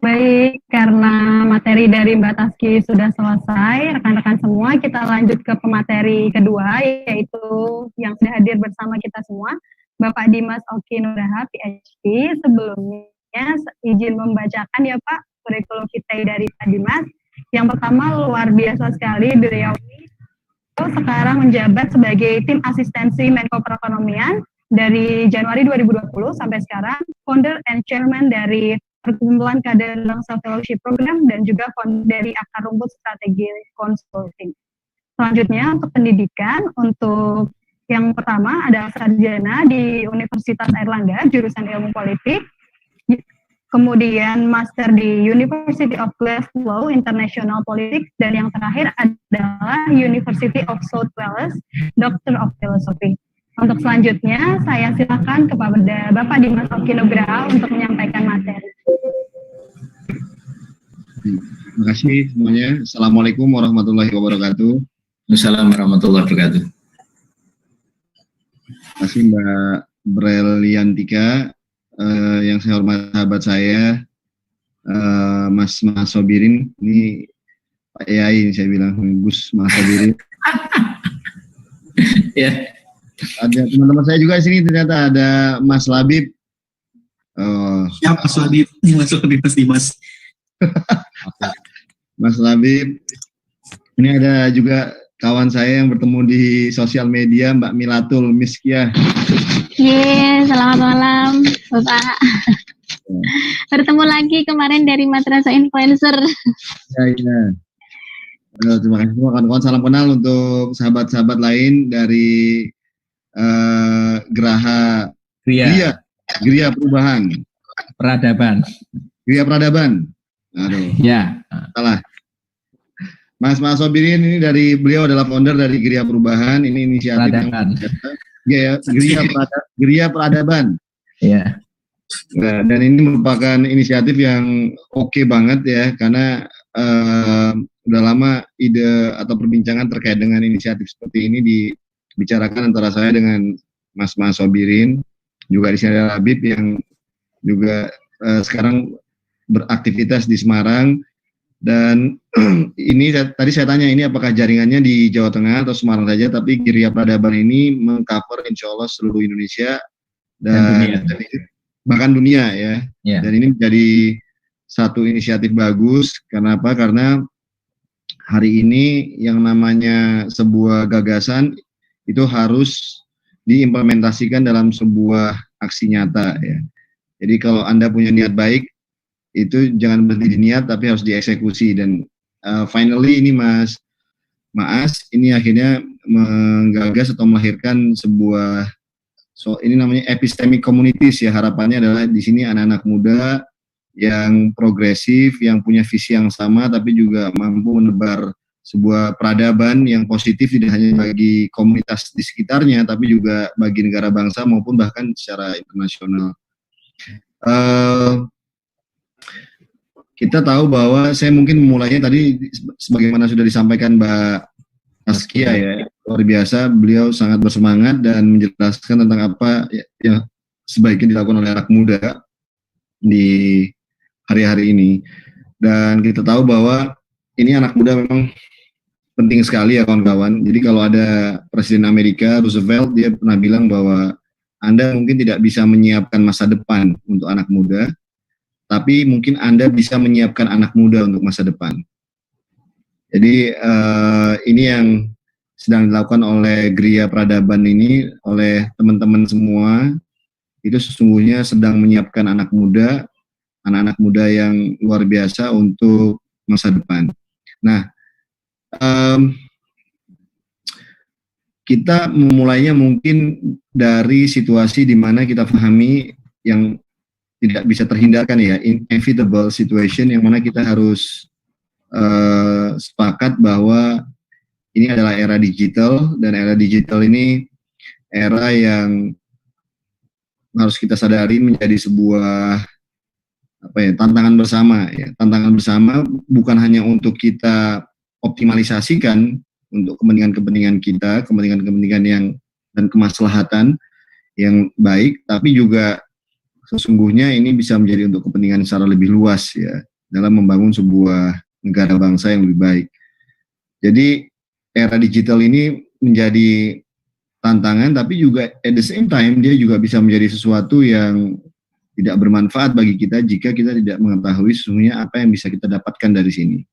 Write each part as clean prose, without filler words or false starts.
Baik, karena materi dari Mbak Taski sudah selesai, rekan-rekan semua, kita lanjut ke pemateri kedua, yaitu yang sudah hadir bersama kita semua, Bapak Dimas Oki Nugraha, PhD. Sebelumnya, izin membacakan ya Pak, kurikulum kita dari Pak Dimas. Yang pertama, luar biasa sekali, beliau sekarang menjabat sebagai tim asistensi Menko Perekonomian dari Januari 2020 sampai sekarang, founder and chairman dari Perkumpulan Kader Bangsa Fellowship Program dan juga founder dari Akar Rumput Strategi Consulting. Selanjutnya untuk pendidikan, untuk yang pertama ada sarjana di Universitas Airlangga, jurusan Ilmu Politik, kemudian master di University of Glasgow International Politics, dan yang terakhir adalah University of South Wales, Doctor of Philosophy. Untuk selanjutnya, saya silakan kepada Bapak Dimas Oki Nugraha untuk menyampaikan materi. Terima kasih semuanya. Assalamualaikum warahmatullahi wabarakatuh. Assalamualaikum warahmatullahi wabarakatuh. Terima kasih Mbak Breliantika, yang saya hormati sahabat saya, Mas Sobirin. Ini Pak Yai, saya bilang Gus Mas Sobirin. Ya. Ada teman-teman saya juga di sini, ternyata ada Mas Labib. Siapa Mas Labib? Mas Labib, Mas Dimas. Mas Labib. Ini ada juga kawan saya yang bertemu di sosial media, Mbak Milatul Miskiah. Selamat malam Bapak. Bertemu lagi kemarin dari Madrasah Influencer. Ya. Terima kasih semua kawan-kawan. Salam kenal untuk sahabat-sahabat lain dari Geraha Gria Perubahan Peradaban. Gria Peradaban. Aduh. Ya. Salah. Mas Sobirin ini beliau adalah founder dari Gria Perubahan. Ini inisiatif Gria Peradaban. Ya. Nah, dan ini merupakan inisiatif yang oke banget ya, karena udah lama ide atau perbincangan terkait dengan inisiatif seperti ini dibicarakan antara saya dengan Mas Sobirin, juga di sini ada Habib yang juga sekarang beraktivitas di Semarang. Dan ini tadi saya tanya, ini apakah jaringannya di Jawa Tengah atau Semarang saja, tapi Gria Peradaban ini mengcover insya Allah seluruh Indonesia dan bahkan dunia ya. Dan ini menjadi satu inisiatif bagus. Kenapa? Karena hari ini yang namanya sebuah gagasan itu harus diimplementasikan dalam sebuah aksi nyata ya. Jadi kalau Anda punya niat baik, itu jangan berhenti di niat tapi harus dieksekusi. Dan finally ini Mas Maas ini akhirnya menggagas atau melahirkan sebuah, ini namanya epistemic communities ya. Harapannya adalah di sini anak-anak muda yang progresif, yang punya visi yang sama, tapi juga mampu menebar sebuah peradaban yang positif tidak hanya bagi komunitas di sekitarnya, tapi juga bagi negara bangsa maupun bahkan secara internasional. Kita tahu bahwa saya mungkin memulainya tadi sebagaimana sudah disampaikan Mbak Askia ya, luar biasa, beliau sangat bersemangat dan menjelaskan tentang apa yang sebaiknya dilakukan oleh anak muda di hari-hari ini. Dan kita tahu bahwa ini anak muda memang penting sekali ya kawan-kawan. Jadi kalau ada Presiden Amerika Roosevelt, dia pernah bilang bahwa Anda mungkin tidak bisa menyiapkan masa depan untuk anak muda, tapi mungkin Anda bisa menyiapkan anak muda untuk masa depan. Jadi ini yang sedang dilakukan oleh Gria Peradaban ini, oleh teman-teman semua, itu sesungguhnya sedang menyiapkan anak muda yang luar biasa untuk masa depan. Nah, kita memulainya mungkin dari situasi di mana kita pahami yang tidak bisa terhindarkan ya, inevitable situation, yang mana kita harus sepakat bahwa ini adalah era digital, dan era digital ini era yang harus kita sadari menjadi sebuah tantangan bersama ya. Tantangan bersama bukan hanya untuk kita optimalisasikan untuk kepentingan-kepentingan kita, kepentingan-kepentingan yang dan kemaslahatan yang baik, tapi juga sesungguhnya ini bisa menjadi untuk kepentingan secara lebih luas ya dalam membangun sebuah negara bangsa yang lebih baik. Jadi era digital ini menjadi tantangan, tapi juga at the same time dia juga bisa menjadi sesuatu yang tidak bermanfaat bagi kita jika kita tidak mengetahui sesungguhnya apa yang bisa kita dapatkan dari sini.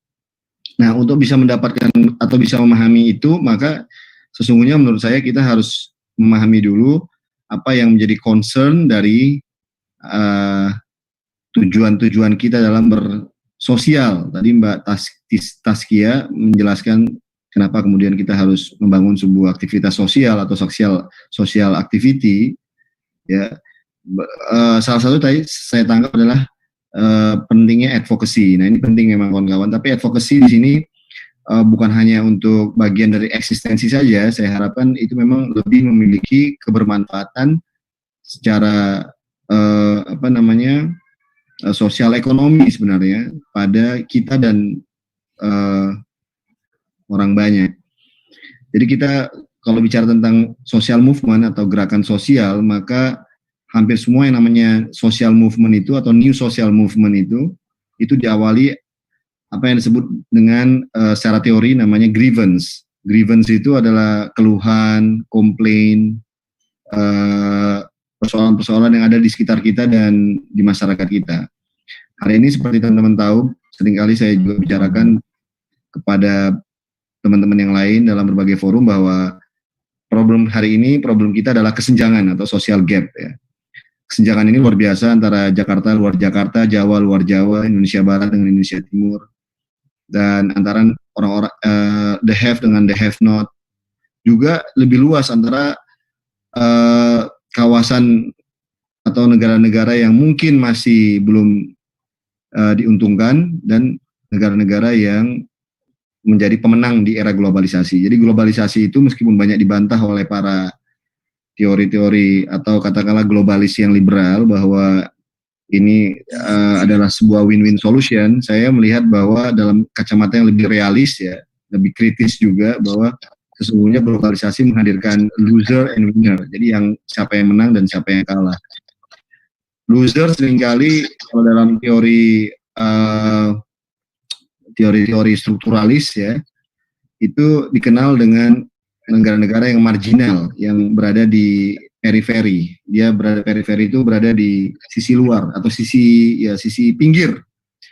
Nah, untuk bisa mendapatkan atau bisa memahami itu, maka sesungguhnya menurut saya kita harus memahami dulu apa yang menjadi concern dari tujuan-tujuan kita dalam bersosial. Tadi Mbak Taskia menjelaskan kenapa kemudian kita harus membangun sebuah aktivitas sosial atau social activity. Ya, salah satu tadi saya tangkap adalah pentingnya advocacy. Nah, ini penting memang kawan-kawan. Tapi advocacy di sini bukan hanya untuk bagian dari eksistensi saja. Saya harapkan itu memang lebih memiliki kebermanfaatan secara sosial ekonomi sebenarnya pada kita dan orang banyak. Jadi kita kalau bicara tentang social movement atau gerakan sosial, maka hampir semua yang namanya social movement itu atau new social movement itu diawali apa yang disebut dengan secara teori namanya grievance. Grievance itu adalah keluhan, komplain, persoalan-persoalan yang ada di sekitar kita dan di masyarakat kita. Hari ini seperti teman-teman tahu, seringkali saya juga bicarakan kepada teman-teman yang lain dalam berbagai forum bahwa problem hari ini, problem kita adalah kesenjangan atau social gap ya. Kesenjangan ini luar biasa antara Jakarta, luar Jakarta, Jawa, luar Jawa, Indonesia Barat dengan Indonesia Timur, dan antara orang-orang the have dengan the have not. Juga lebih luas antara kawasan atau negara-negara yang mungkin masih belum diuntungkan dan negara-negara yang menjadi pemenang di era globalisasi. Jadi globalisasi itu meskipun banyak dibantah oleh para teori-teori atau katakanlah globalis yang liberal bahwa ini adalah sebuah win-win solution, saya melihat bahwa dalam kacamata yang lebih realis ya, lebih kritis juga bahwa sesungguhnya globalisasi menghadirkan loser and winner. Jadi yang siapa yang menang dan siapa yang kalah. Loser seringkali kalau dalam teori strukturalis ya, itu dikenal dengan negara-negara yang marginal, yang berada di periferi. Dia berada periferi itu berada di sisi luar atau sisi pinggir.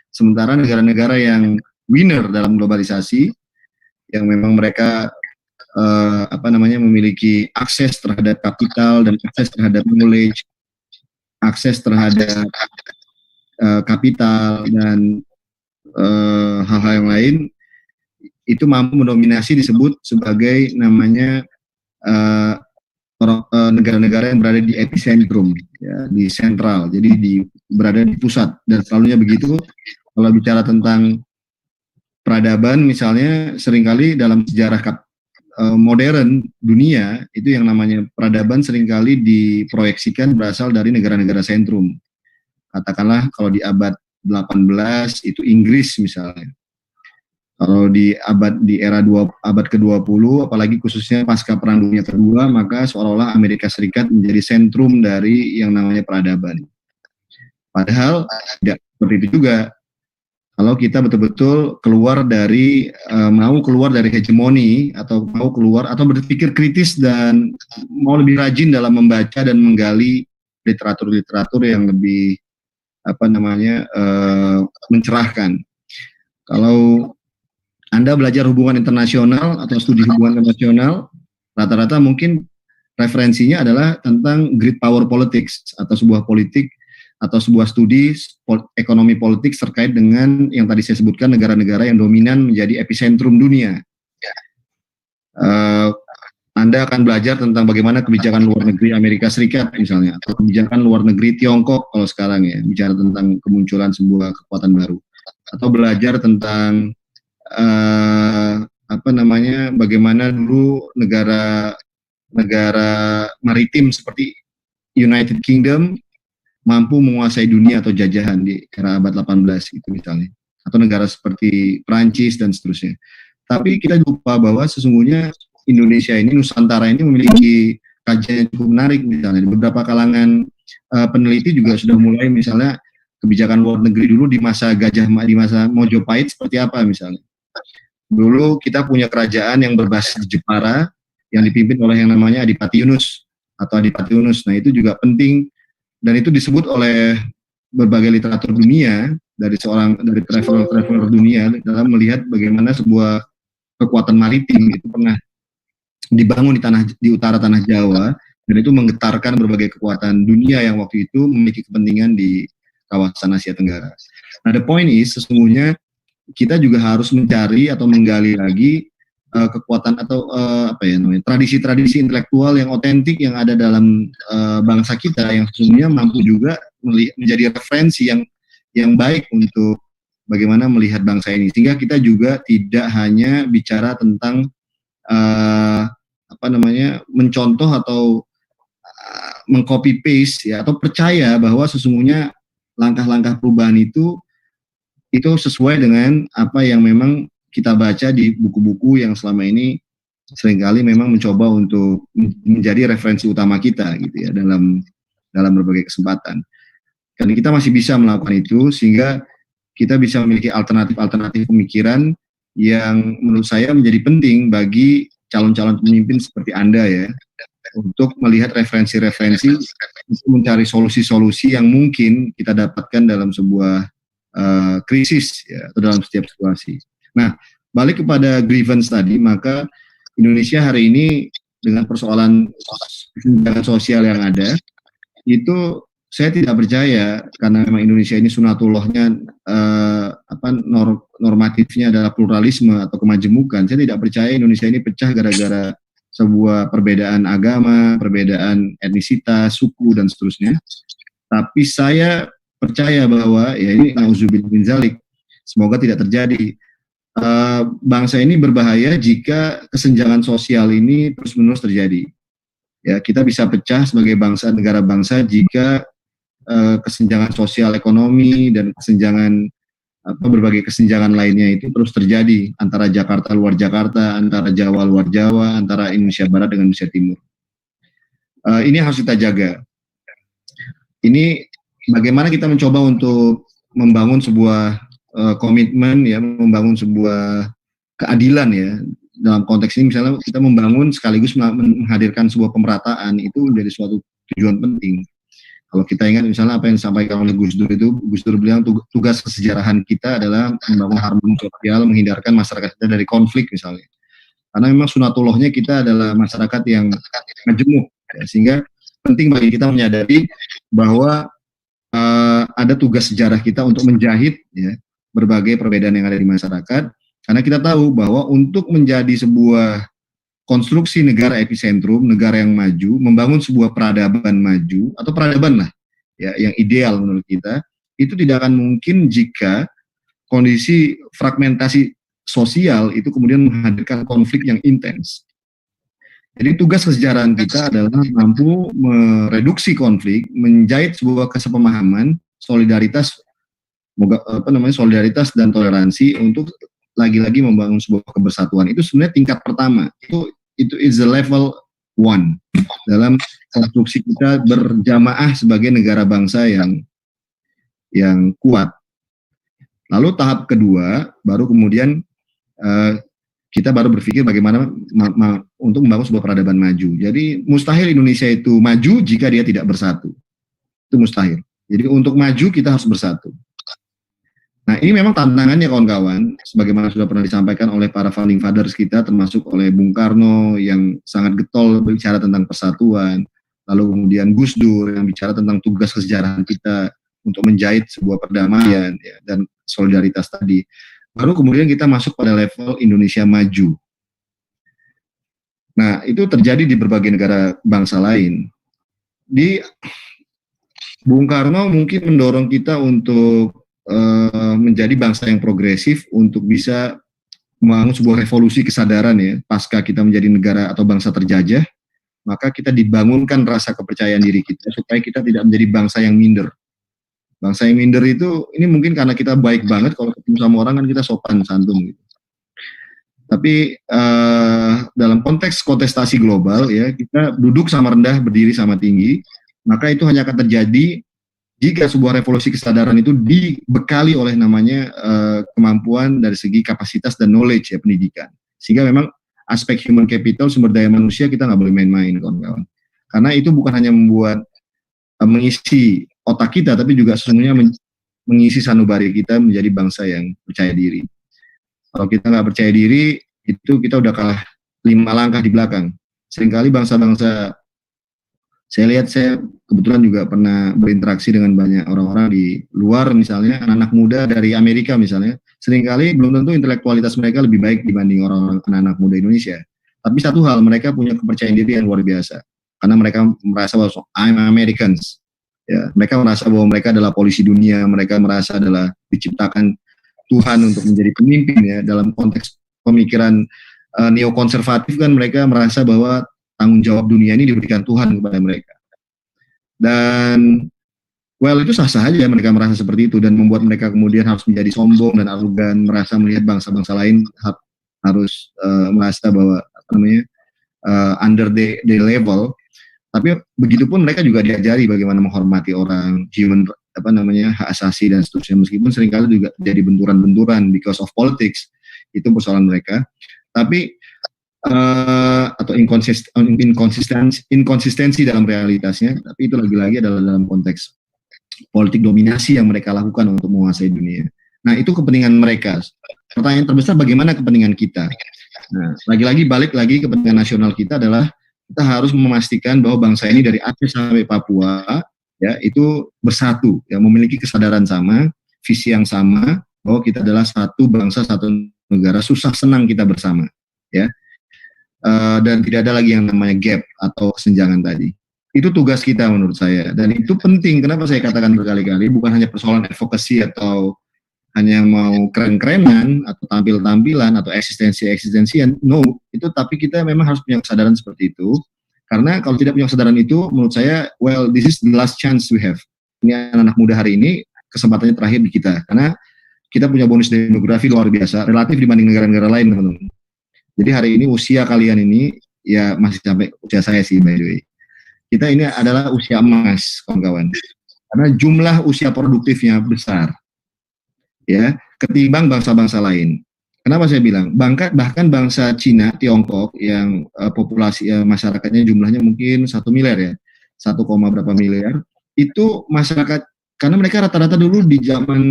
Sementara negara-negara yang winner dalam globalisasi, yang memang mereka memiliki akses terhadap kapital dan akses terhadap knowledge, akses terhadap kapital dan hal-hal yang lain, itu mampu mendominasi disebut sebagai namanya negara-negara yang berada di epicentrum, ya, di sentral, jadi berada di pusat, dan selalunya begitu. Kalau bicara tentang peradaban misalnya, seringkali dalam sejarah modern dunia itu yang namanya peradaban seringkali diproyeksikan berasal dari negara-negara sentrum. Katakanlah kalau di abad 18 itu Inggris misalnya. Kalau di era abad ke-20, apalagi khususnya pasca Perang Dunia Kedua, maka seolah-olah Amerika Serikat menjadi sentrum dari yang namanya peradaban. Padahal tidak seperti itu juga. Kalau kita betul-betul mau keluar dari hegemoni, atau mau keluar atau berpikir kritis dan mau lebih rajin dalam membaca dan menggali literatur-literatur yang lebih mencerahkan. Kalau Anda belajar hubungan internasional atau studi hubungan internasional, rata-rata mungkin referensinya adalah tentang great power politics atau sebuah politik atau sebuah studi ekonomi politik terkait dengan yang tadi saya sebutkan negara-negara yang dominan menjadi epicentrum dunia. Anda akan belajar tentang bagaimana kebijakan luar negeri Amerika Serikat misalnya, atau kebijakan luar negeri Tiongkok kalau sekarang ya, bicara tentang kemunculan sebuah kekuatan baru, atau belajar tentang bagaimana dulu negara maritim seperti United Kingdom mampu menguasai dunia atau jajahan di era abad 18 gitu misalnya, atau negara seperti Prancis dan seterusnya. Tapi kita lupa bahwa sesungguhnya Indonesia ini, Nusantara ini memiliki kajian yang cukup menarik misalnya. Di beberapa kalangan peneliti juga sudah mulai misalnya kebijakan luar negeri dulu di masa di masa Mojopahit seperti apa misalnya. Dulu kita punya kerajaan yang berbasis di Jepara yang dipimpin oleh yang namanya Adipati Yunus atau Adipati Yunus. Nah, itu juga penting dan itu disebut oleh berbagai literatur dunia dari traveler dunia dalam melihat bagaimana sebuah kekuatan maritim itu pernah dibangun di utara tanah Jawa dan itu menggetarkan berbagai kekuatan dunia yang waktu itu memiliki kepentingan di kawasan Asia Tenggara. Nah, the point is sesungguhnya kita juga harus mencari atau menggali lagi kekuatan atau tradisi-tradisi intelektual yang otentik yang ada dalam bangsa kita yang sesungguhnya mampu juga menjadi referensi yang baik untuk bagaimana melihat bangsa ini, sehingga kita juga tidak hanya bicara tentang mencontoh atau mengcopy paste ya, atau percaya bahwa sesungguhnya langkah-langkah perubahan itu sesuai dengan apa yang memang kita baca di buku-buku yang selama ini seringkali memang mencoba untuk menjadi referensi utama kita gitu ya dalam berbagai kesempatan. Dan kita masih bisa melakukan itu sehingga kita bisa memiliki alternatif pemikiran yang menurut saya menjadi penting bagi calon-calon pemimpin seperti Anda ya, untuk melihat referensi-referensi, mencari solusi-solusi yang mungkin kita dapatkan dalam sebuah krisis ya, atau dalam setiap situasi. Nah, balik kepada grievance tadi, maka Indonesia hari ini dengan persoalan kesenjangan sosial yang ada, itu saya tidak percaya karena memang Indonesia ini sunatullahnya normatifnya adalah pluralisme atau kemajemukan. Saya tidak percaya Indonesia ini pecah gara-gara sebuah perbedaan agama, perbedaan etnisitas, suku dan seterusnya. Tapi saya percaya bahwa ya ini nauzubillah min zalik, semoga tidak terjadi. Bangsa ini berbahaya jika kesenjangan sosial ini terus-menerus terjadi. Ya, kita bisa pecah sebagai bangsa, negara bangsa jika kesenjangan sosial ekonomi dan berbagai kesenjangan lainnya itu terus terjadi antara Jakarta luar Jakarta, antara Jawa luar Jawa, antara Indonesia Barat dengan Indonesia Timur. Ini harus kita jaga. Ini bagaimana kita mencoba untuk membangun sebuah komitmen ya, membangun sebuah keadilan ya. Dalam konteks ini misalnya kita membangun sekaligus menghadirkan sebuah pemerataan, itu menjadi suatu tujuan penting. Kalau kita ingat misalnya apa yang disampaikan oleh Gus Dur itu, Gus Dur bilang tugas kesejarahan kita adalah membangun harmoni sosial, menghindarkan masyarakat kita dari konflik misalnya. Karena memang sunatullahnya kita adalah masyarakat yang majemuk, ya, sehingga penting bagi kita menyadari bahwa ada tugas sejarah kita untuk menjahit ya, berbagai perbedaan yang ada di masyarakat, karena kita tahu bahwa untuk menjadi sebuah konstruksi negara epicentrum, negara yang maju, membangun sebuah peradaban maju, atau peradaban lah, ya, yang ideal menurut kita, itu tidak akan mungkin jika kondisi fragmentasi sosial itu kemudian menghadirkan konflik yang intens. Jadi tugas kesejarahan kita adalah mampu mereduksi konflik, menjahit sebuah kesepemahaman, solidaritas dan toleransi untuk lagi-lagi membangun sebuah kebersatuan. Itu sebenarnya tingkat pertama. Itu is the level 1 dalam konstruksi kita berjamaah sebagai negara bangsa yang kuat. Lalu tahap kedua baru kemudian kita baru berpikir bagaimana untuk membangun sebuah peradaban maju. Jadi mustahil Indonesia itu maju jika dia tidak bersatu. Itu mustahil. Jadi untuk maju kita harus bersatu. Nah, ini memang tantangannya kawan-kawan, sebagaimana sudah pernah disampaikan oleh para founding fathers kita, termasuk oleh Bung Karno yang sangat getol berbicara tentang persatuan, lalu kemudian Gus Dur yang bicara tentang tugas kesejarahan kita untuk menjahit sebuah perdamaian ya, dan solidaritas tadi. Baru kemudian kita masuk pada level Indonesia maju. Nah, itu terjadi di berbagai negara bangsa lain. Bung Karno mungkin mendorong kita untuk menjadi bangsa yang progresif untuk bisa membangun sebuah revolusi kesadaran ya, pasca kita menjadi negara atau bangsa terjajah, maka kita dibangunkan rasa kepercayaan diri kita supaya kita tidak menjadi bangsa yang minder. Bangsa yang minder itu, ini mungkin karena kita baik banget, kalau ketemu sama orang kan kita sopan santun gitu. Tapi dalam konteks kontestasi global ya, kita duduk sama rendah, berdiri sama tinggi, maka itu hanya akan terjadi jika sebuah revolusi kesadaran itu dibekali oleh namanya kemampuan dari segi kapasitas dan knowledge ya, pendidikan. Sehingga memang aspek human capital, sumber daya manusia, kita nggak boleh main-main, kawan-kawan. Karena itu bukan hanya membuat mengisi otak kita, tapi juga sesungguhnya mengisi sanubari kita menjadi bangsa yang percaya diri. Kalau kita nggak percaya diri, itu kita udah kalah 5 langkah di belakang. Seringkali bangsa-bangsa, saya kebetulan juga pernah berinteraksi dengan banyak orang-orang di luar, misalnya anak-anak muda dari Amerika misalnya, seringkali belum tentu intelektualitas mereka lebih baik dibanding orang-orang anak-anak muda Indonesia. Tapi satu hal, mereka punya kepercayaan diri yang luar biasa. Karena mereka merasa bahwa I'm Americans. Ya, mereka merasa bahwa mereka adalah polisi dunia, mereka merasa adalah diciptakan Tuhan untuk menjadi pemimpin ya. Dalam konteks pemikiran neokonservatif kan mereka merasa bahwa tanggung jawab dunia ini diberikan Tuhan kepada mereka. Dan itu sah-sah aja mereka merasa seperti itu, dan membuat mereka kemudian harus menjadi sombong dan arogan, merasa melihat bangsa-bangsa lain harus merasa bahwa under the level. Tapi begitupun mereka juga diajari bagaimana menghormati orang, hak asasi dan seterusnya, meskipun seringkali juga jadi benturan-benturan because of politics, itu persoalan mereka. Tapi atau inkonsistensi dalam realitasnya, tapi itu lagi-lagi adalah dalam konteks politik dominasi yang mereka lakukan untuk menguasai dunia. Nah, itu kepentingan mereka. Pertanyaan terbesar, bagaimana kepentingan kita? Nah, lagi-lagi balik lagi kepentingan nasional kita adalah kita harus memastikan bahwa bangsa ini dari Aceh sampai Papua ya itu bersatu, ya, memiliki kesadaran sama, visi yang sama, bahwa kita adalah satu bangsa, satu negara, susah senang kita bersama, ya. Dan tidak ada lagi yang namanya gap atau kesenjangan tadi. Itu tugas kita menurut saya, dan itu penting. Kenapa saya katakan berkali-kali, bukan hanya persoalan advokasi atau hanya mau keren-kerenan atau tampil-tampilan atau eksistensian, no, itu, tapi kita memang harus punya kesadaran seperti itu, karena kalau tidak punya kesadaran itu, menurut saya, this is the last chance we have. Ini anak-anak muda hari ini, kesempatannya terakhir di kita, karena kita punya bonus demografi luar biasa, relatif dibanding negara-negara lain, teman-teman. Jadi hari ini usia kalian ini, ya masih sampai usia saya sih, by the way. Kita ini adalah usia emas, kawan-kawan, karena jumlah usia produktifnya besar, ya, ketimbang bangsa-bangsa lain. Kenapa saya bilang? Bahkan bangsa Cina, Tiongkok yang populasi masyarakatnya jumlahnya mungkin 1 miliar ya, 1, berapa miliar, itu masyarakat, karena mereka rata-rata dulu di zaman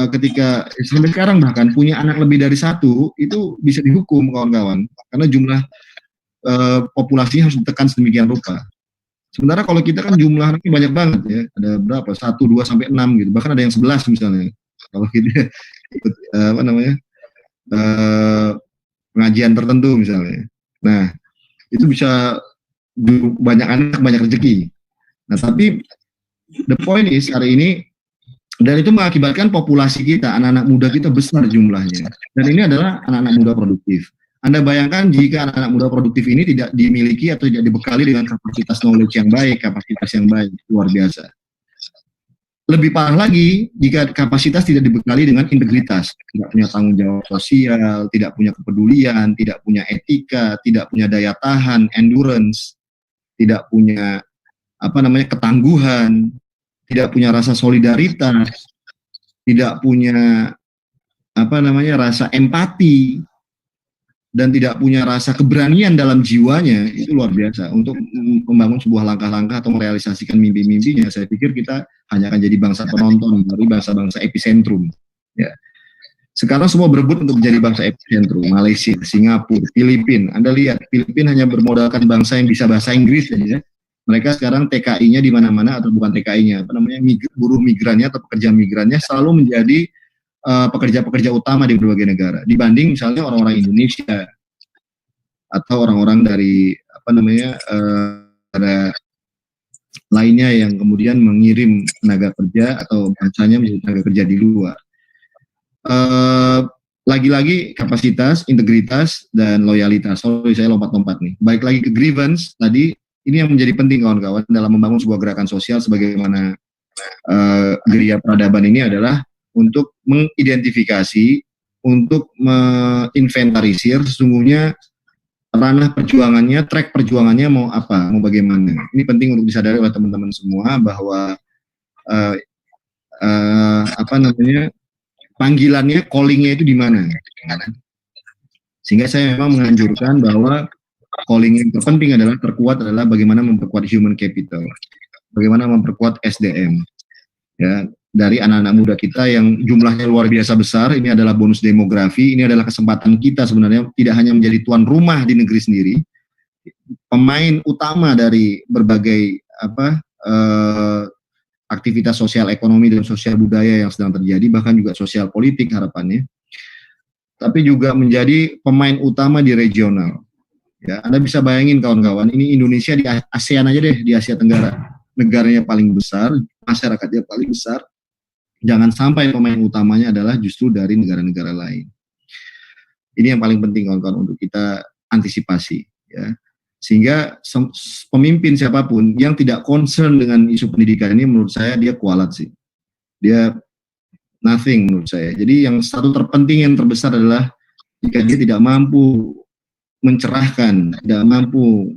ketika sampai sekarang bahkan punya anak lebih dari 1 itu bisa dihukum, kawan-kawan, karena jumlah populasinya harus ditekan sedemikian rupa. Sementara kalau kita kan jumlah anaknya banyak banget ya, ada berapa? 1, 2 sampai 6 gitu, bahkan ada yang 11 misalnya. Kalau kita ikut pengajian tertentu misalnya, nah itu bisa banyak anak, banyak rezeki. Nah, tapi the point is hari ini, dan itu mengakibatkan populasi kita, anak-anak muda kita besar jumlahnya, dan ini adalah anak-anak muda produktif. Anda bayangkan jika anak-anak muda produktif ini tidak dimiliki atau tidak dibekali dengan kapasitas knowledge yang baik, kapasitas yang baik, luar biasa. Lebih parah lagi jika kapasitas tidak dibekali dengan integritas, tidak punya tanggung jawab sosial, tidak punya kepedulian, tidak punya etika, tidak punya daya tahan, endurance, tidak punya ketangguhan, tidak punya rasa solidaritas, tidak punya rasa empati, dan tidak punya rasa keberanian dalam jiwanya, itu luar biasa. Untuk membangun sebuah langkah-langkah atau merealisasikan mimpi-mimpinya, saya pikir kita hanya akan jadi bangsa penonton dari bangsa-bangsa epicentrum. Ya. Sekarang semua berebut untuk menjadi bangsa epicentrum. Malaysia, Singapura, Filipina. Anda lihat, Filipina hanya bermodalkan bangsa yang bisa bahasa Inggris saja. Mereka sekarang TKI-nya di mana-mana, atau bukan TKI-nya, buruh migrannya atau pekerja migrannya selalu menjadi pekerja-pekerja utama di berbagai negara, dibanding misalnya orang-orang Indonesia atau orang-orang dari lainnya yang kemudian mengirim tenaga kerja atau bangsanya menjadi tenaga kerja di luar. Lagi-lagi kapasitas, integritas, dan loyalitas. Sorry, saya lompat-lompat nih. Baik lagi ke grievance tadi, ini yang menjadi penting kawan-kawan dalam membangun sebuah gerakan sosial sebagaimana gerilya peradaban ini adalah untuk mengidentifikasi, untuk menginventarisir sesungguhnya ranah perjuangannya, track perjuangannya mau apa, mau bagaimana. Ini penting untuk disadari oleh teman-teman semua bahwa panggilannya, callingnya itu di mana. Sehingga saya memang menganjurkan bahwa calling yang terpenting terkuat adalah bagaimana memperkuat human capital, bagaimana memperkuat SDM, ya, dari anak-anak muda kita yang jumlahnya luar biasa besar. Ini adalah bonus demografi, ini adalah kesempatan kita sebenarnya tidak hanya menjadi tuan rumah di negeri sendiri, pemain utama dari berbagai aktivitas sosial ekonomi dan sosial budaya yang sedang terjadi, bahkan juga sosial politik harapannya, tapi juga menjadi pemain utama di regional. Ya, Anda bisa bayangin kawan-kawan, ini Indonesia di ASEAN aja deh, di Asia Tenggara, negaranya paling besar, masyarakatnya paling besar. Jangan sampai pemain utamanya adalah justru dari negara-negara lain. Ini yang paling penting kawan-kawan untuk kita antisipasi, ya. Sehingga pemimpin siapapun yang tidak concern dengan isu pendidikan ini, menurut saya dia kualat sih. Dia nothing menurut saya. Jadi yang satu terpenting, yang terbesar adalah jika dia tidak mampu mencerahkan, tidak mampu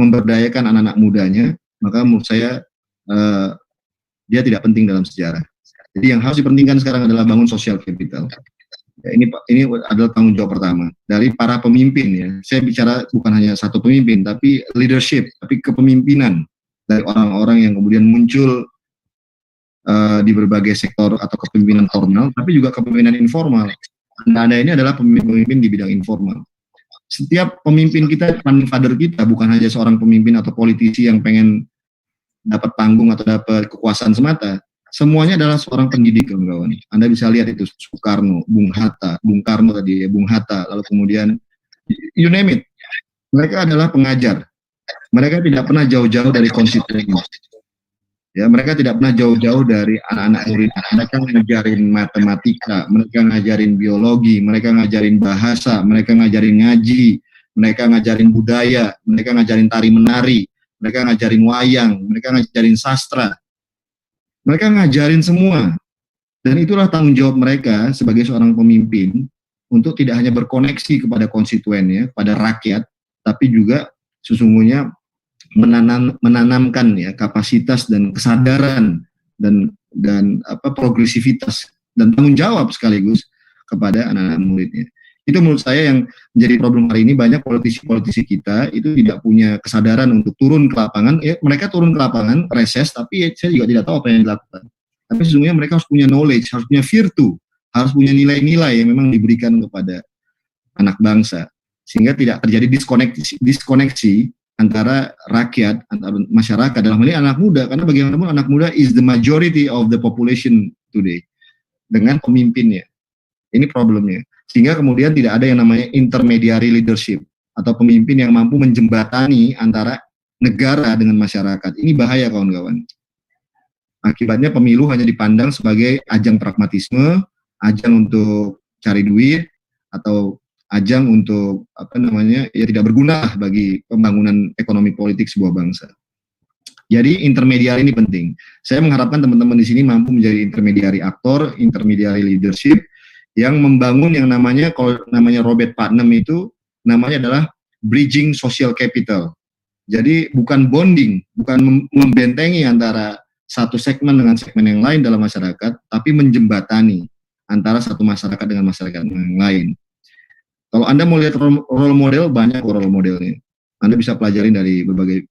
memberdayakan anak-anak mudanya, maka menurut saya dia tidak penting dalam sejarah. Jadi yang harus dipentingkan sekarang adalah bangun social capital. Ya, ini adalah tanggung jawab pertama dari para pemimpin, ya. Saya bicara bukan hanya satu pemimpin, tapi leadership, tapi kepemimpinan dari orang-orang yang kemudian muncul di berbagai sektor atau kepemimpinan formal, tapi juga kepemimpinan informal. Anda ini adalah pemimpin di bidang informal. Setiap pemimpin kita, father kita, bukan hanya seorang pemimpin atau politisi yang pengen dapat panggung atau dapat kekuasaan semata. Semuanya adalah seorang pendidik, kawan-kawan. Anda bisa lihat itu Soekarno, Bung Karno tadi, ya, Bung Hatta, lalu kemudian you name it. Mereka adalah pengajar. Mereka tidak pernah jauh-jauh dari konstituen. Ya, mereka tidak pernah jauh-jauh dari anak-anak murid. Mereka ngajarin matematika, mereka ngajarin biologi, mereka ngajarin bahasa, mereka ngajarin ngaji, mereka ngajarin budaya, mereka ngajarin tari menari, mereka ngajarin wayang, mereka ngajarin sastra. Mereka ngajarin semua. Dan itulah tanggung jawab mereka sebagai seorang pemimpin untuk tidak hanya berkoneksi kepada konstituennya, pada rakyat, tapi juga sesungguhnya menanamkan ya kapasitas dan kesadaran dan progresivitas dan tanggung jawab sekaligus kepada anak-anak muridnya. Itu menurut saya yang menjadi problem hari ini. Banyak politisi-politisi kita itu tidak punya kesadaran untuk turun ke lapangan. Ya, mereka turun ke lapangan, reses, tapi saya juga tidak tahu apa yang dilakukan. Tapi sesungguhnya mereka harus punya knowledge, harus punya virtu, harus punya nilai-nilai yang memang diberikan kepada anak bangsa. Sehingga tidak terjadi diskoneksi antara rakyat, antara masyarakat, dalam hal ini anak muda. Karena bagaimanapun anak muda is the majority of the population today. Dengan pemimpinnya. Ini problemnya. Sehingga kemudian tidak ada yang namanya intermediary leadership atau pemimpin yang mampu menjembatani antara negara dengan masyarakat. Ini bahaya, kawan-kawan. Akibatnya pemilu hanya dipandang sebagai ajang pragmatisme, ajang untuk cari duit, atau ajang untuk tidak berguna bagi pembangunan ekonomi politik sebuah bangsa. Jadi intermediari ini penting. Saya mengharapkan teman-teman di sini mampu menjadi intermediary aktor, intermediary leadership, yang membangun yang namanya, kalau namanya Robert Putnam itu, namanya adalah bridging social capital. Jadi bukan bonding, bukan membentengi antara satu segmen dengan segmen yang lain dalam masyarakat, tapi menjembatani antara satu masyarakat dengan masyarakat yang lain. Kalau Anda mau lihat role model, banyak role modelnya. Anda bisa pelajari dari berbagai,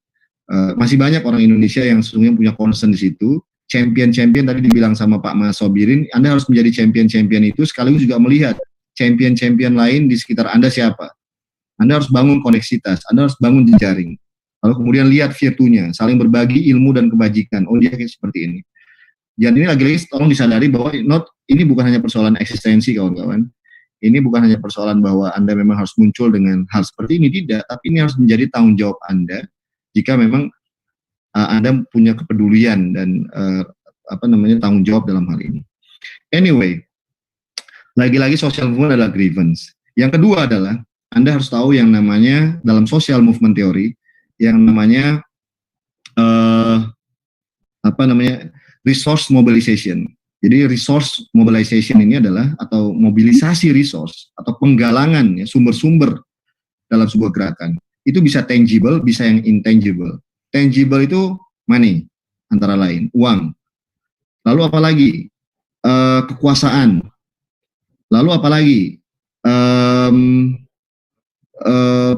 masih banyak orang Indonesia yang sesungguhnya punya concern di situ. Champion-champion tadi dibilang sama Pak Mas Sobirin, Anda harus menjadi champion-champion itu sekaligus juga melihat champion-champion lain di sekitar Anda siapa. Anda harus bangun koneksitas, Anda harus bangun jejaring. Lalu kemudian lihat virtunya, saling berbagi ilmu dan kebajikan. Oh, dia seperti ini. Dan ini lagi-lagi tolong disadari bahwa ini bukan hanya persoalan eksistensi, kawan-kawan. Ini bukan hanya persoalan bahwa Anda memang harus muncul dengan hal seperti ini, tidak. Tapi ini harus menjadi tanggung jawab Anda jika memang Anda punya kepedulian dan tanggung jawab dalam hal ini. Anyway, lagi-lagi social movement adalah grievance. Yang kedua adalah Anda harus tahu yang namanya dalam social movement teori yang namanya resource mobilization. Jadi resource mobilization ini adalah atau mobilisasi resource atau penggalangan ya, sumber-sumber dalam sebuah gerakan. Itu bisa tangible, bisa yang intangible. Tangible itu money, antara lain, uang. Lalu apalagi? Kekuasaan. Lalu apalagi?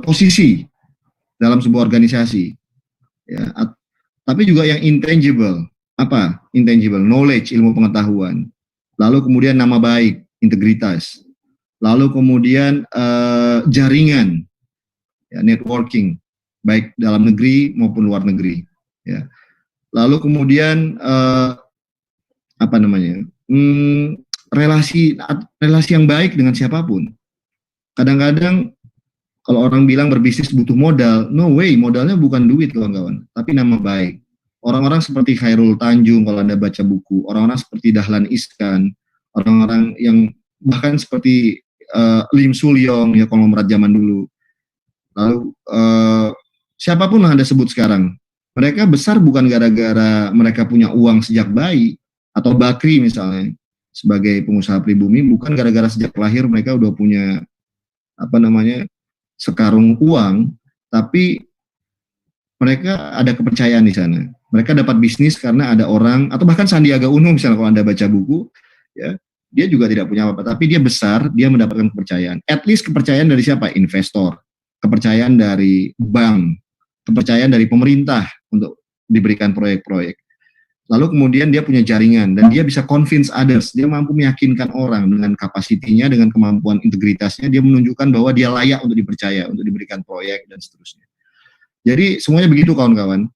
Posisi dalam sebuah organisasi. Ya, tapi juga yang intangible. Apa? Intangible, knowledge, ilmu pengetahuan. Lalu kemudian nama baik, integritas. Lalu kemudian jaringan, ya, networking, baik dalam negeri maupun luar negeri. Ya. Lalu kemudian relasi yang baik dengan siapapun. Kadang-kadang kalau orang bilang berbisnis butuh modal, no way, modalnya bukan duit kawan-kawan, tapi nama baik. Orang-orang seperti Khairul Tanjung kalau Anda baca buku, orang-orang seperti Dahlan Iskan, orang-orang yang bahkan seperti Lim Sulyong, ya, konglomerat zaman dulu. Lalu siapapun yang Anda sebut sekarang, mereka besar bukan gara-gara mereka punya uang sejak bayi, atau Bakri misalnya sebagai pengusaha pribumi, bukan gara-gara sejak lahir mereka udah punya sekarung uang, tapi mereka ada kepercayaan di sana. Mereka dapat bisnis karena ada orang, atau bahkan Sandiaga Uno misalnya kalau Anda baca buku, ya, dia juga tidak punya apa-apa, tapi dia besar, dia mendapatkan kepercayaan. At least kepercayaan dari siapa? Investor, kepercayaan dari bank, kepercayaan dari pemerintah untuk diberikan proyek-proyek. Lalu kemudian dia punya jaringan dan dia bisa convince others, dia mampu meyakinkan orang dengan kapasitinya, dengan kemampuan integritasnya, dia menunjukkan bahwa dia layak untuk dipercaya, untuk diberikan proyek dan seterusnya. Jadi semuanya begitu kawan-kawan,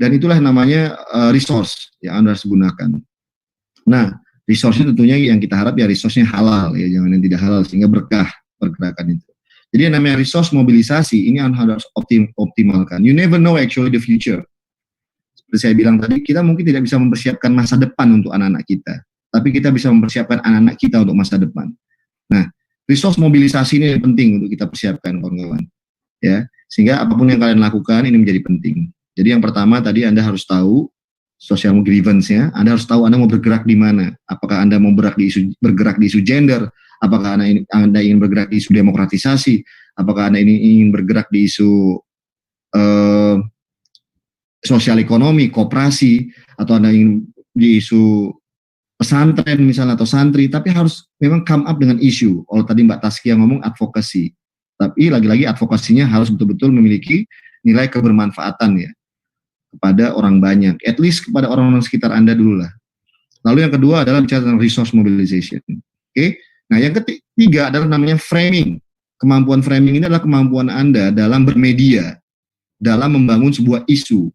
dan itulah namanya resource yang Anda harus gunakan. Nah, resource-nya tentunya yang kita harap ya resource-nya halal, ya, jangan yang tidak halal, sehingga berkah pergerakan itu. Jadi yang namanya resource mobilisasi ini harus optimalkan. You never know actually the future. Seperti saya bilang tadi, kita mungkin tidak bisa mempersiapkan masa depan untuk anak-anak kita, tapi kita bisa mempersiapkan anak-anak kita untuk masa depan. Nah, resource mobilisasi ini penting untuk kita persiapkan, kawan-kawan. Ya, sehingga apapun yang kalian lakukan ini menjadi penting. Jadi yang pertama tadi Anda harus tahu social grievance-nya, Anda harus tahu Anda mau bergerak di mana. Apakah Anda mau bergerak di isu gender, apakah Anda ingin bergerak di isu demokratisasi, apakah Anda ingin bergerak di isu sosial ekonomi, koperasi, atau Anda ingin di isu pesantren misalnya atau santri, tapi harus memang come up dengan isu. Kalau tadi Mbak Taskia ngomong advokasi, tapi lagi-lagi advokasinya harus betul-betul memiliki nilai kebermanfaatan ya kepada orang banyak, at least kepada orang-orang sekitar Anda dulu lah. Lalu yang kedua adalah bicara tentang resource mobilization. Oke? Nah, yang ketiga adalah namanya framing. Kemampuan framing ini adalah kemampuan Anda dalam bermedia, dalam membangun sebuah isu.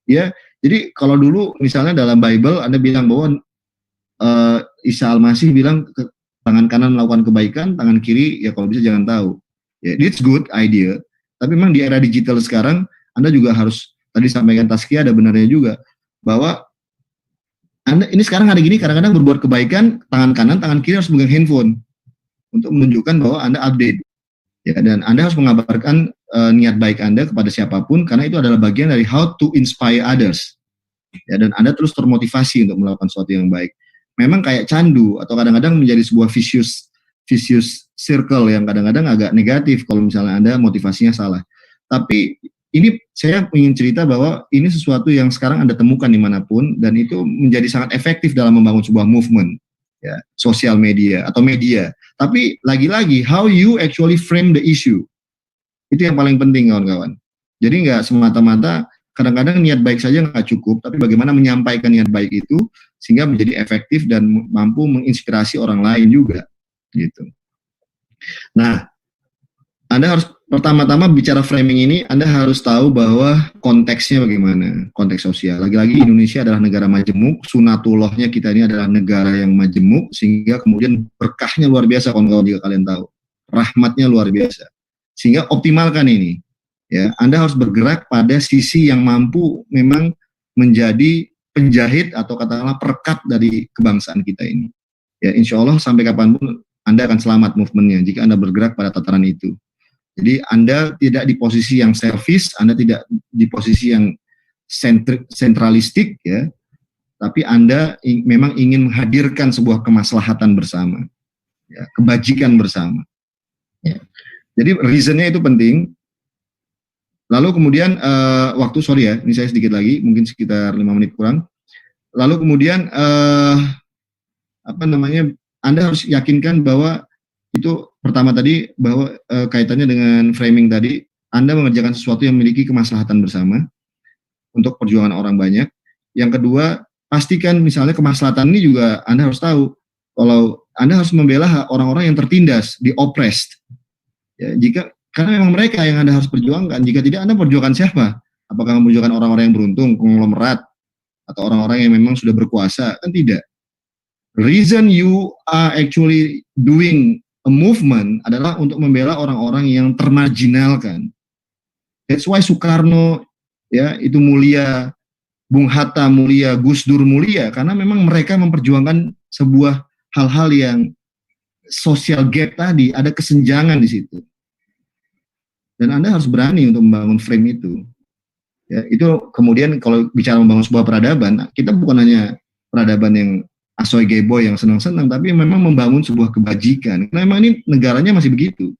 Ya, jadi kalau dulu misalnya dalam Bible Anda bilang bahwa Isa Al-Masih bilang tangan kanan melakukan kebaikan, tangan kiri ya kalau bisa jangan tahu. Ya, it's good idea. Tapi memang di era digital sekarang Anda juga harus, tadi sampaikan Taskia ada benarnya juga, bahwa Anda ini sekarang hari gini kadang-kadang berbuat kebaikan tangan kanan, tangan kiri harus megang handphone untuk menunjukkan bahwa Anda update. Ya, dan Anda harus mengabarkan niat baik Anda kepada siapapun, karena itu adalah bagian dari how to inspire others. Ya, dan Anda terus termotivasi untuk melakukan sesuatu yang baik. Memang kayak candu atau kadang-kadang menjadi sebuah vicious circle yang kadang-kadang agak negatif kalau misalnya Anda motivasinya salah. Tapi ini saya ingin cerita bahwa ini sesuatu yang sekarang Anda temukan dimanapun, dan itu menjadi sangat efektif dalam membangun sebuah movement, ya, sosial media atau media. Tapi lagi-lagi how you actually frame the issue. Itu yang paling penting kawan-kawan. Jadi nggak semata-mata, kadang-kadang niat baik saja nggak cukup, tapi bagaimana menyampaikan niat baik itu sehingga menjadi efektif dan mampu menginspirasi orang lain juga, gitu. Nah, Anda harus pertama-tama bicara framing ini, Anda harus tahu bahwa konteksnya bagaimana, konteks sosial. Lagi-lagi Indonesia adalah negara majemuk, sunatullahnya kita ini adalah negara yang majemuk, sehingga kemudian berkahnya luar biasa kawan-kawan jika kalian tahu. Rahmatnya luar biasa. Sehingga optimalkan ini. Ya, Anda harus bergerak pada sisi yang mampu memang menjadi penjahit atau katakanlah perekat dari kebangsaan kita ini. Ya, insya Allah sampai kapanpun Anda akan selamat movementnya jika Anda bergerak pada tataran itu. Jadi Anda tidak di posisi yang selfish, Anda tidak di posisi yang sentralistik, ya, tapi Anda memang ingin menghadirkan sebuah kemaslahatan bersama, ya, kebajikan bersama. Ya. Jadi reasonnya itu penting. Lalu kemudian ini saya sedikit lagi, mungkin sekitar 5 menit kurang. Lalu kemudian Anda harus yakinkan bahwa itu pertama tadi bahwa kaitannya dengan framing tadi, Anda mengerjakan sesuatu yang memiliki kemaslahatan bersama untuk perjuangan orang banyak. Yang kedua, pastikan misalnya kemaslahatan ini juga Anda harus tahu kalau Anda harus membela orang-orang yang tertindas, di-oppressed. Ya, karena memang mereka yang Anda harus perjuangkan. Jika tidak, Anda perjuangkan siapa? Apakah memperjuangkan orang-orang yang beruntung, konglomerat, atau orang-orang yang memang sudah berkuasa? Kan tidak. Reason you are actually doing a movement adalah untuk membela orang-orang yang termarginalkan. That's why Soekarno ya itu mulia, Bung Hatta mulia, Gus Dur mulia, karena memang mereka memperjuangkan sebuah hal-hal yang social gap tadi, ada kesenjangan di situ. Dan Anda harus berani untuk membangun frame itu. Ya, itu kemudian kalau bicara membangun sebuah peradaban, kita bukan hanya peradaban yang asoy geboy yang senang-senang, tapi memang membangun sebuah kebajikan. Karena memang ini negaranya masih begitu.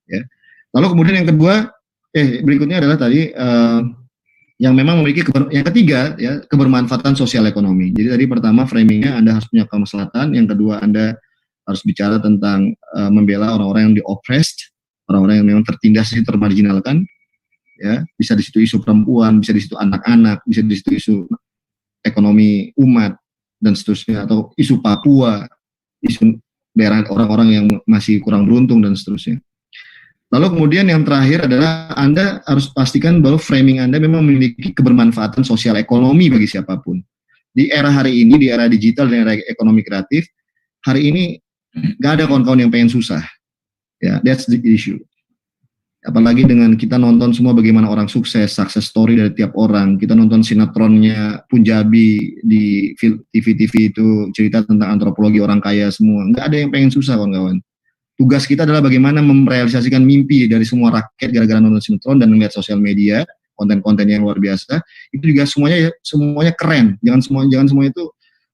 Ya. Lalu kemudian yang kedua, berikutnya adalah tadi yang memang memiliki yang ketiga ya kebermanfaatan sosial ekonomi. Jadi tadi pertama framingnya Anda harus punya kemaslahatan, yang kedua Anda harus bicara tentang membela orang-orang yang di-oppressed, orang-orang yang memang tertindas, termarginalkan, ya bisa di situ isu perempuan, bisa di situ anak-anak, bisa di situ isu ekonomi umat dan seterusnya, atau isu Papua, isu daerah orang-orang yang masih kurang beruntung dan seterusnya. Lalu kemudian yang terakhir adalah Anda harus pastikan bahwa framing Anda memang memiliki kebermanfaatan sosial ekonomi bagi siapapun. Di era hari ini, di era digital dan era ekonomi kreatif, hari ini gak ada kawan-kawan yang pengen susah. Ya, that's the issue. Apalagi dengan kita nonton semua bagaimana orang sukses, success story dari tiap orang. Kita nonton sinetronnya Punjabi di TV-TV itu cerita tentang antropologi orang kaya semua. Nggak ada yang pengen susah kawan-kawan. Tugas kita adalah bagaimana merealisasikan mimpi dari semua rakyat gara-gara nonton sinetron dan melihat sosial media, konten-konten yang luar biasa. Itu juga semuanya keren. Jangan semua itu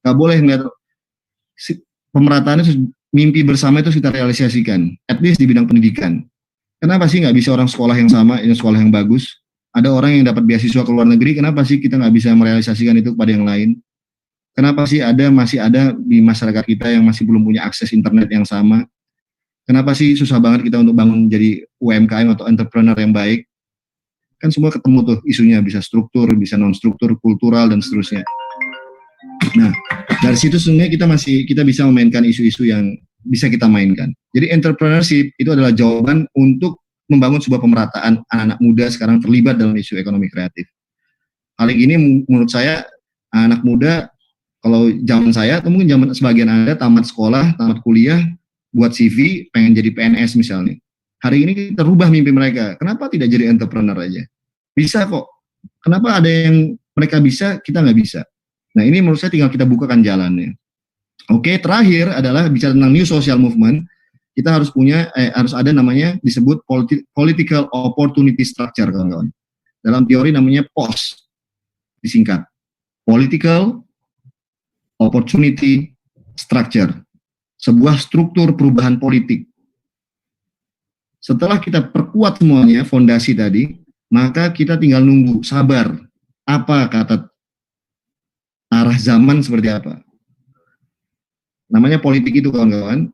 nggak boleh ngeliat pemerataan itu, mimpi bersama itu kita realisasikan. At least di bidang pendidikan. Kenapa sih nggak bisa orang sekolah yang sama, ini sekolah yang bagus? Ada orang yang dapat beasiswa ke luar negeri, kenapa sih kita nggak bisa merealisasikan itu kepada yang lain? Kenapa sih masih ada di masyarakat kita yang masih belum punya akses internet yang sama? Kenapa sih susah banget kita untuk bangun jadi UMKM atau entrepreneur yang baik? Kan semua ketemu tuh isunya, bisa struktur, bisa non-struktur, kultural, dan seterusnya. Nah, dari situ sebenarnya kita bisa memainkan isu-isu yang bisa kita mainkan. Jadi entrepreneurship itu adalah jawaban untuk membangun sebuah pemerataan anak-anak muda sekarang terlibat dalam isu ekonomi kreatif. Hal ini menurut saya anak muda, kalau zaman saya atau mungkin zaman sebagian Anda tamat sekolah, tamat kuliah, buat CV, pengen jadi PNS misalnya. Hari ini kita rubah mimpi mereka. Kenapa tidak jadi entrepreneur aja? Bisa kok. Kenapa ada yang mereka bisa, kita nggak bisa? Nah ini menurut saya tinggal kita bukakan jalannya. Oke, terakhir adalah bicara tentang new social movement. Kita harus harus ada namanya disebut political opportunity structure, kawan-kawan. Dalam teori namanya POS, disingkat. Political opportunity structure. Sebuah struktur perubahan politik. Setelah kita perkuat semuanya, fondasi tadi, maka kita tinggal nunggu, sabar. Apa kata arah zaman seperti apa? Namanya politik itu kawan-kawan,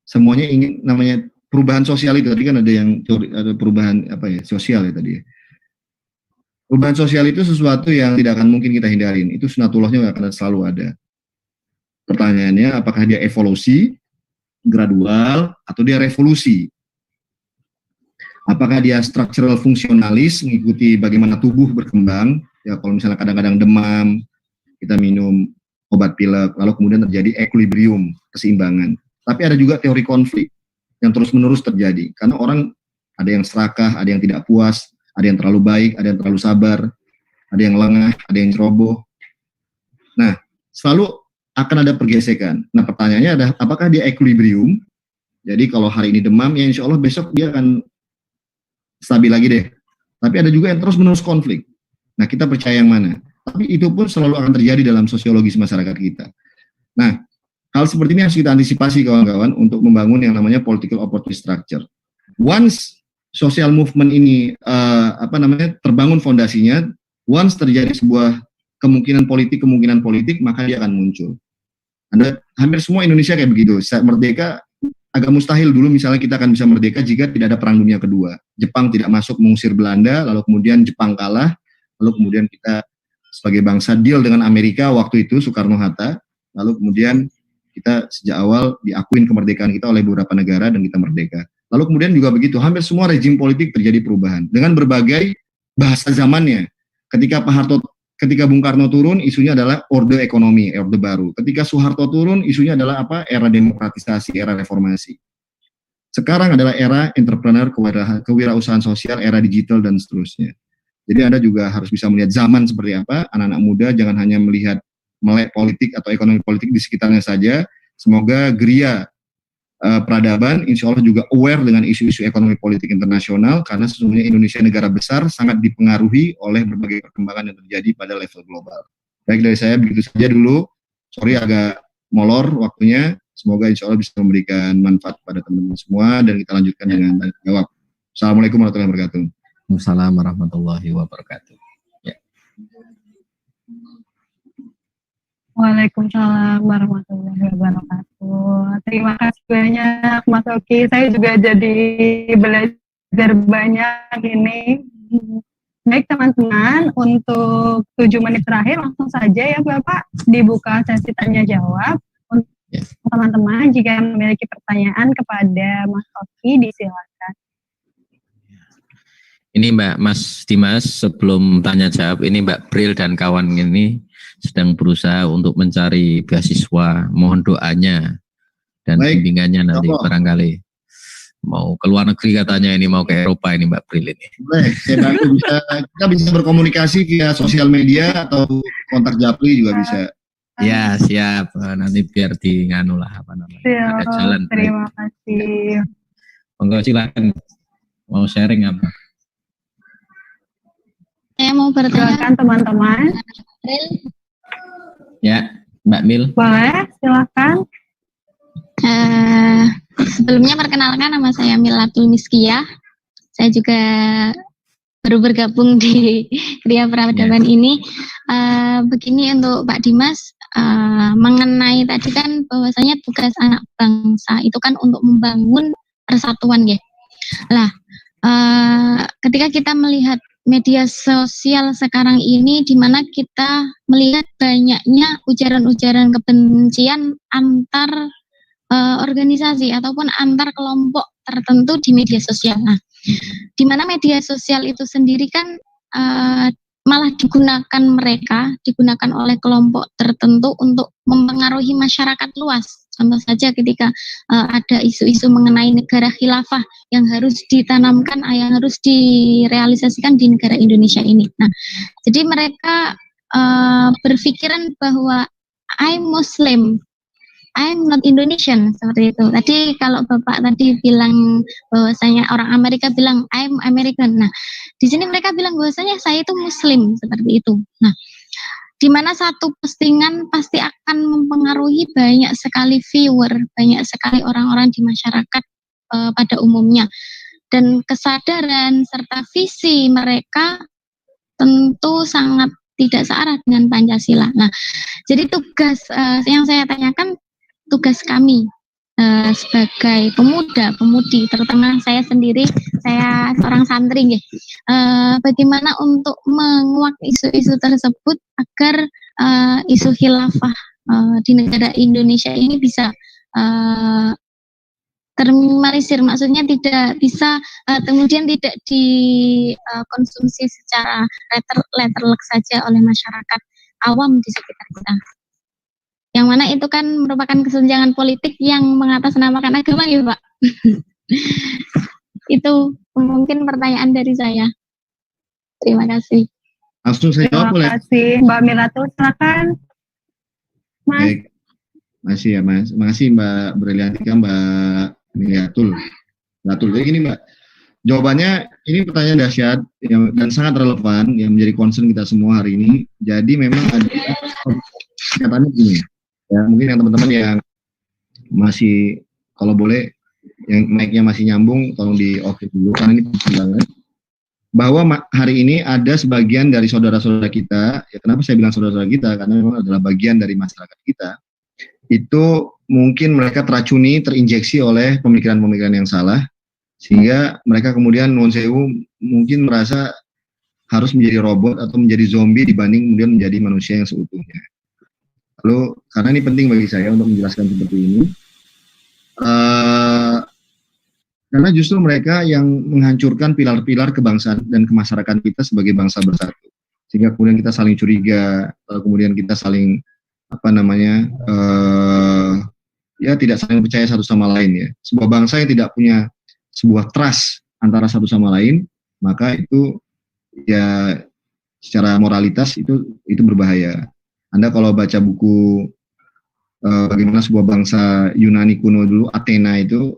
semuanya ingin namanya perubahan sosial itu. Tadi kan ada perubahan sosial ya tadi. Perubahan sosial itu sesuatu yang tidak akan mungkin kita hindarin. Itu sunatullahnya akan selalu ada. Pertanyaannya, apakah dia evolusi, gradual, atau dia revolusi? Apakah dia structural fungsionalis, mengikuti bagaimana tubuh berkembang? Ya kalau misalnya kadang-kadang demam, kita minum obat pilek, lalu kemudian terjadi equilibrium, keseimbangan. Tapi ada juga teori konflik yang terus-menerus terjadi. Karena orang ada yang serakah, ada yang tidak puas, ada yang terlalu baik, ada yang terlalu sabar, ada yang lengah, ada yang ceroboh. Nah, selalu akan ada pergesekan. Nah, pertanyaannya adalah apakah dia equilibrium? Jadi kalau hari ini demam, ya insya Allah besok dia akan stabil lagi deh. Tapi ada juga yang terus-menerus konflik. Nah, kita percaya yang mana? Tapi itu pun selalu akan terjadi dalam sosiologis masyarakat kita. Nah, hal seperti ini harus kita antisipasi kawan-kawan untuk membangun yang namanya political opportunity structure. once social movement ini terbangun fondasinya, once terjadi sebuah kemungkinan politik, maka dia akan muncul. Hampir semua Indonesia kayak begitu. Saat merdeka agak mustahil dulu misalnya kita akan bisa merdeka jika tidak ada Perang Dunia Kedua. Jepang tidak masuk mengusir Belanda, lalu kemudian Jepang kalah, lalu kemudian kita sebagai bangsa deal dengan Amerika waktu itu Soekarno-Hatta, lalu kemudian kita sejak awal diakuin kemerdekaan kita oleh beberapa negara dan kita merdeka. Lalu kemudian juga begitu, hampir semua rejim politik terjadi perubahan dengan berbagai bahasa zamannya. Ketika Bung Karno turun, isunya adalah orde ekonomi, orde baru. Ketika Soeharto turun, isunya adalah era demokratisasi, era reformasi. Sekarang adalah era entrepreneur, kewirausahaan sosial, era digital, dan seterusnya. Jadi Anda juga harus bisa melihat zaman seperti apa. Anak-anak muda jangan hanya melihat melek politik atau ekonomi politik di sekitarnya saja. Semoga geria peradaban, insya Allah juga aware dengan isu-isu ekonomi politik internasional, karena sesungguhnya Indonesia negara besar sangat dipengaruhi oleh berbagai perkembangan yang terjadi pada level global. Baik, dari saya begitu saja dulu. Sorry agak molor waktunya. Semoga insya Allah bisa memberikan manfaat pada teman-teman semua, dan kita lanjutkan dengan tanya jawab. Assalamualaikum warahmatullahi wabarakatuh. Waalaikumsalam warahmatullahi wabarakatuh. Ya. Waalaikumsalam warahmatullahi wabarakatuh. Terima kasih banyak Mas Oki. Saya juga jadi belajar banyak ini. Baik teman-teman, untuk 7 menit terakhir langsung saja ya Bapak dibuka sesi tanya jawab. Untuk teman-teman jika memiliki pertanyaan kepada Mas Oki disilakan. Ini Mas Dimas, sebelum tanya jawab, ini Mbak Bril dan kawan ini sedang berusaha untuk mencari beasiswa, mohon doanya dan bimbingannya nanti barangkali mau ke luar negeri katanya, ini mau ke Eropa ini Mbak Bril ini. Boleh, saya bantu kita bisa berkomunikasi via sosial media atau kontak Japri juga bisa. Ya siap, nanti biar di nganu lah apa namanya. Ada jalan. Terima kasih. Monggo silakan, mau sharing apa? Saya mau bertanya. Silakan teman-teman. Ya, Mbak Mil. Boleh, silakan. Sebelumnya perkenalkan, nama saya Milatul Miskiyah. Saya juga baru bergabung di Kriya Peradaban ini. Begini untuk Pak Dimas, mengenai tadi kan bahwasanya tugas anak bangsa itu kan untuk membangun persatuan ya. Lah, ketika kita melihat media sosial sekarang ini, di mana kita melihat banyaknya ujaran-ujaran kebencian antar organisasi ataupun antar kelompok tertentu di media sosial. Nah, di mana media sosial itu sendiri kan malah digunakan oleh kelompok tertentu untuk mempengaruhi masyarakat luas. Contoh saja ketika ada isu-isu mengenai negara khilafah yang harus ditanamkan, yang harus direalisasikan di negara Indonesia ini. Nah, jadi mereka berpikiran bahwa I'm Muslim, I'm not Indonesian, seperti itu. Tadi kalau Bapak tadi bilang bahwasanya orang Amerika bilang I'm American. Nah, di sini mereka bilang bahwasanya saya itu Muslim, seperti itu. Nah, di mana satu postingan pasti akan mempengaruhi banyak sekali viewer, banyak sekali orang-orang di masyarakat pada umumnya. Dan kesadaran serta visi mereka tentu sangat tidak searah dengan Pancasila. Nah, jadi tugas yang saya tanyakan, tugas kami sebagai pemuda-pemudi, terutama saya sendiri, saya seorang santri ya, bagaimana untuk menguak isu-isu tersebut agar isu khilafah di negara Indonesia ini bisa terminimalisir, maksudnya tidak bisa kemudian tidak dikonsumsi secara letterlek saja oleh masyarakat awam di sekitar kita. Yang mana itu kan merupakan kesenjangan politik yang mengatasnamakan agama ya Pak. Itu mungkin pertanyaan dari saya. Terima kasih. Langsung saya jawab boleh? Terima kasih Mbak Milatul, silakan Mas. Baik, makasih ya Mas. Makasih Mbak Briliantika, Mbak Milatul. Jadi gini Mbak, jawabannya ini pertanyaan dahsyat dan sangat relevan yang menjadi concern kita semua hari ini. Jadi memang ada katanya gini. Ya, mungkin yang teman-teman yang masih kalau boleh yang naiknya masih nyambung, tolong di off dulu karena ini penting banget. Bahwa hari ini ada sebagian dari saudara-saudara kita, ya kenapa saya bilang saudara-saudara kita, karena memang adalah bagian dari masyarakat kita, itu mungkin mereka teracuni, terinjeksi oleh pemikiran-pemikiran yang salah, sehingga mereka kemudian nuwun sewu mungkin merasa harus menjadi robot atau menjadi zombie dibanding kemudian menjadi manusia yang seutuhnya. Lalu karena ini penting bagi saya untuk menjelaskan seperti ini, karena justru mereka yang menghancurkan pilar-pilar kebangsaan dan kemasyarakatan kita sebagai bangsa bersatu, sehingga kemudian kita saling curiga, kemudian kita saling ya tidak saling percaya satu sama lain ya. Sebuah bangsa yang tidak punya sebuah trust antara satu sama lain, maka itu ya secara moralitas itu berbahaya. Anda kalau baca buku bagaimana sebuah bangsa Yunani kuno dulu, Athena itu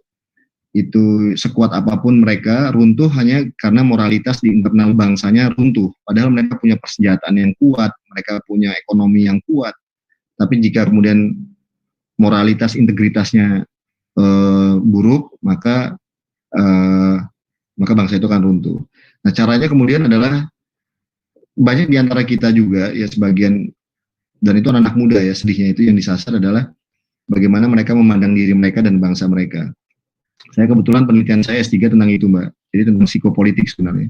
sekuat apapun mereka runtuh hanya karena moralitas di internal bangsanya runtuh. Padahal mereka punya persenjataan yang kuat, mereka punya ekonomi yang kuat. Tapi jika kemudian moralitas integritasnya buruk, maka bangsa itu akan runtuh. Nah, caranya kemudian adalah banyak di antara kita juga ya sebagian, dan itu anak muda ya, sedihnya itu yang disasar adalah bagaimana mereka memandang diri mereka dan bangsa mereka. Saya kebetulan penelitian saya S3 tentang itu, Mbak. Jadi tentang psikopolitik sebenarnya.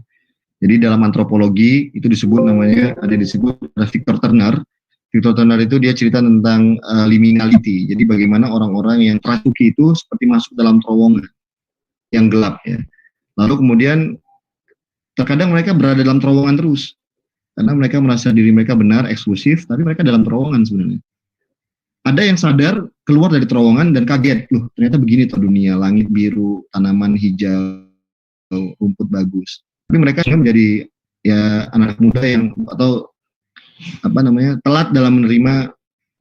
Jadi dalam antropologi itu disebut namanya, ada Victor Turner. Victor Turner itu dia cerita tentang liminality. Jadi bagaimana orang-orang yang terasuki itu seperti masuk dalam terowongan yang gelap ya. Lalu kemudian terkadang mereka berada dalam terowongan terus. Karena mereka merasa diri mereka benar, eksklusif, tapi mereka dalam terowongan sebenarnya. Ada yang sadar keluar dari terowongan dan kaget, loh ternyata begini tuh dunia, langit biru, tanaman hijau, rumput bagus. Tapi mereka juga menjadi ya anak muda yang atau telat dalam menerima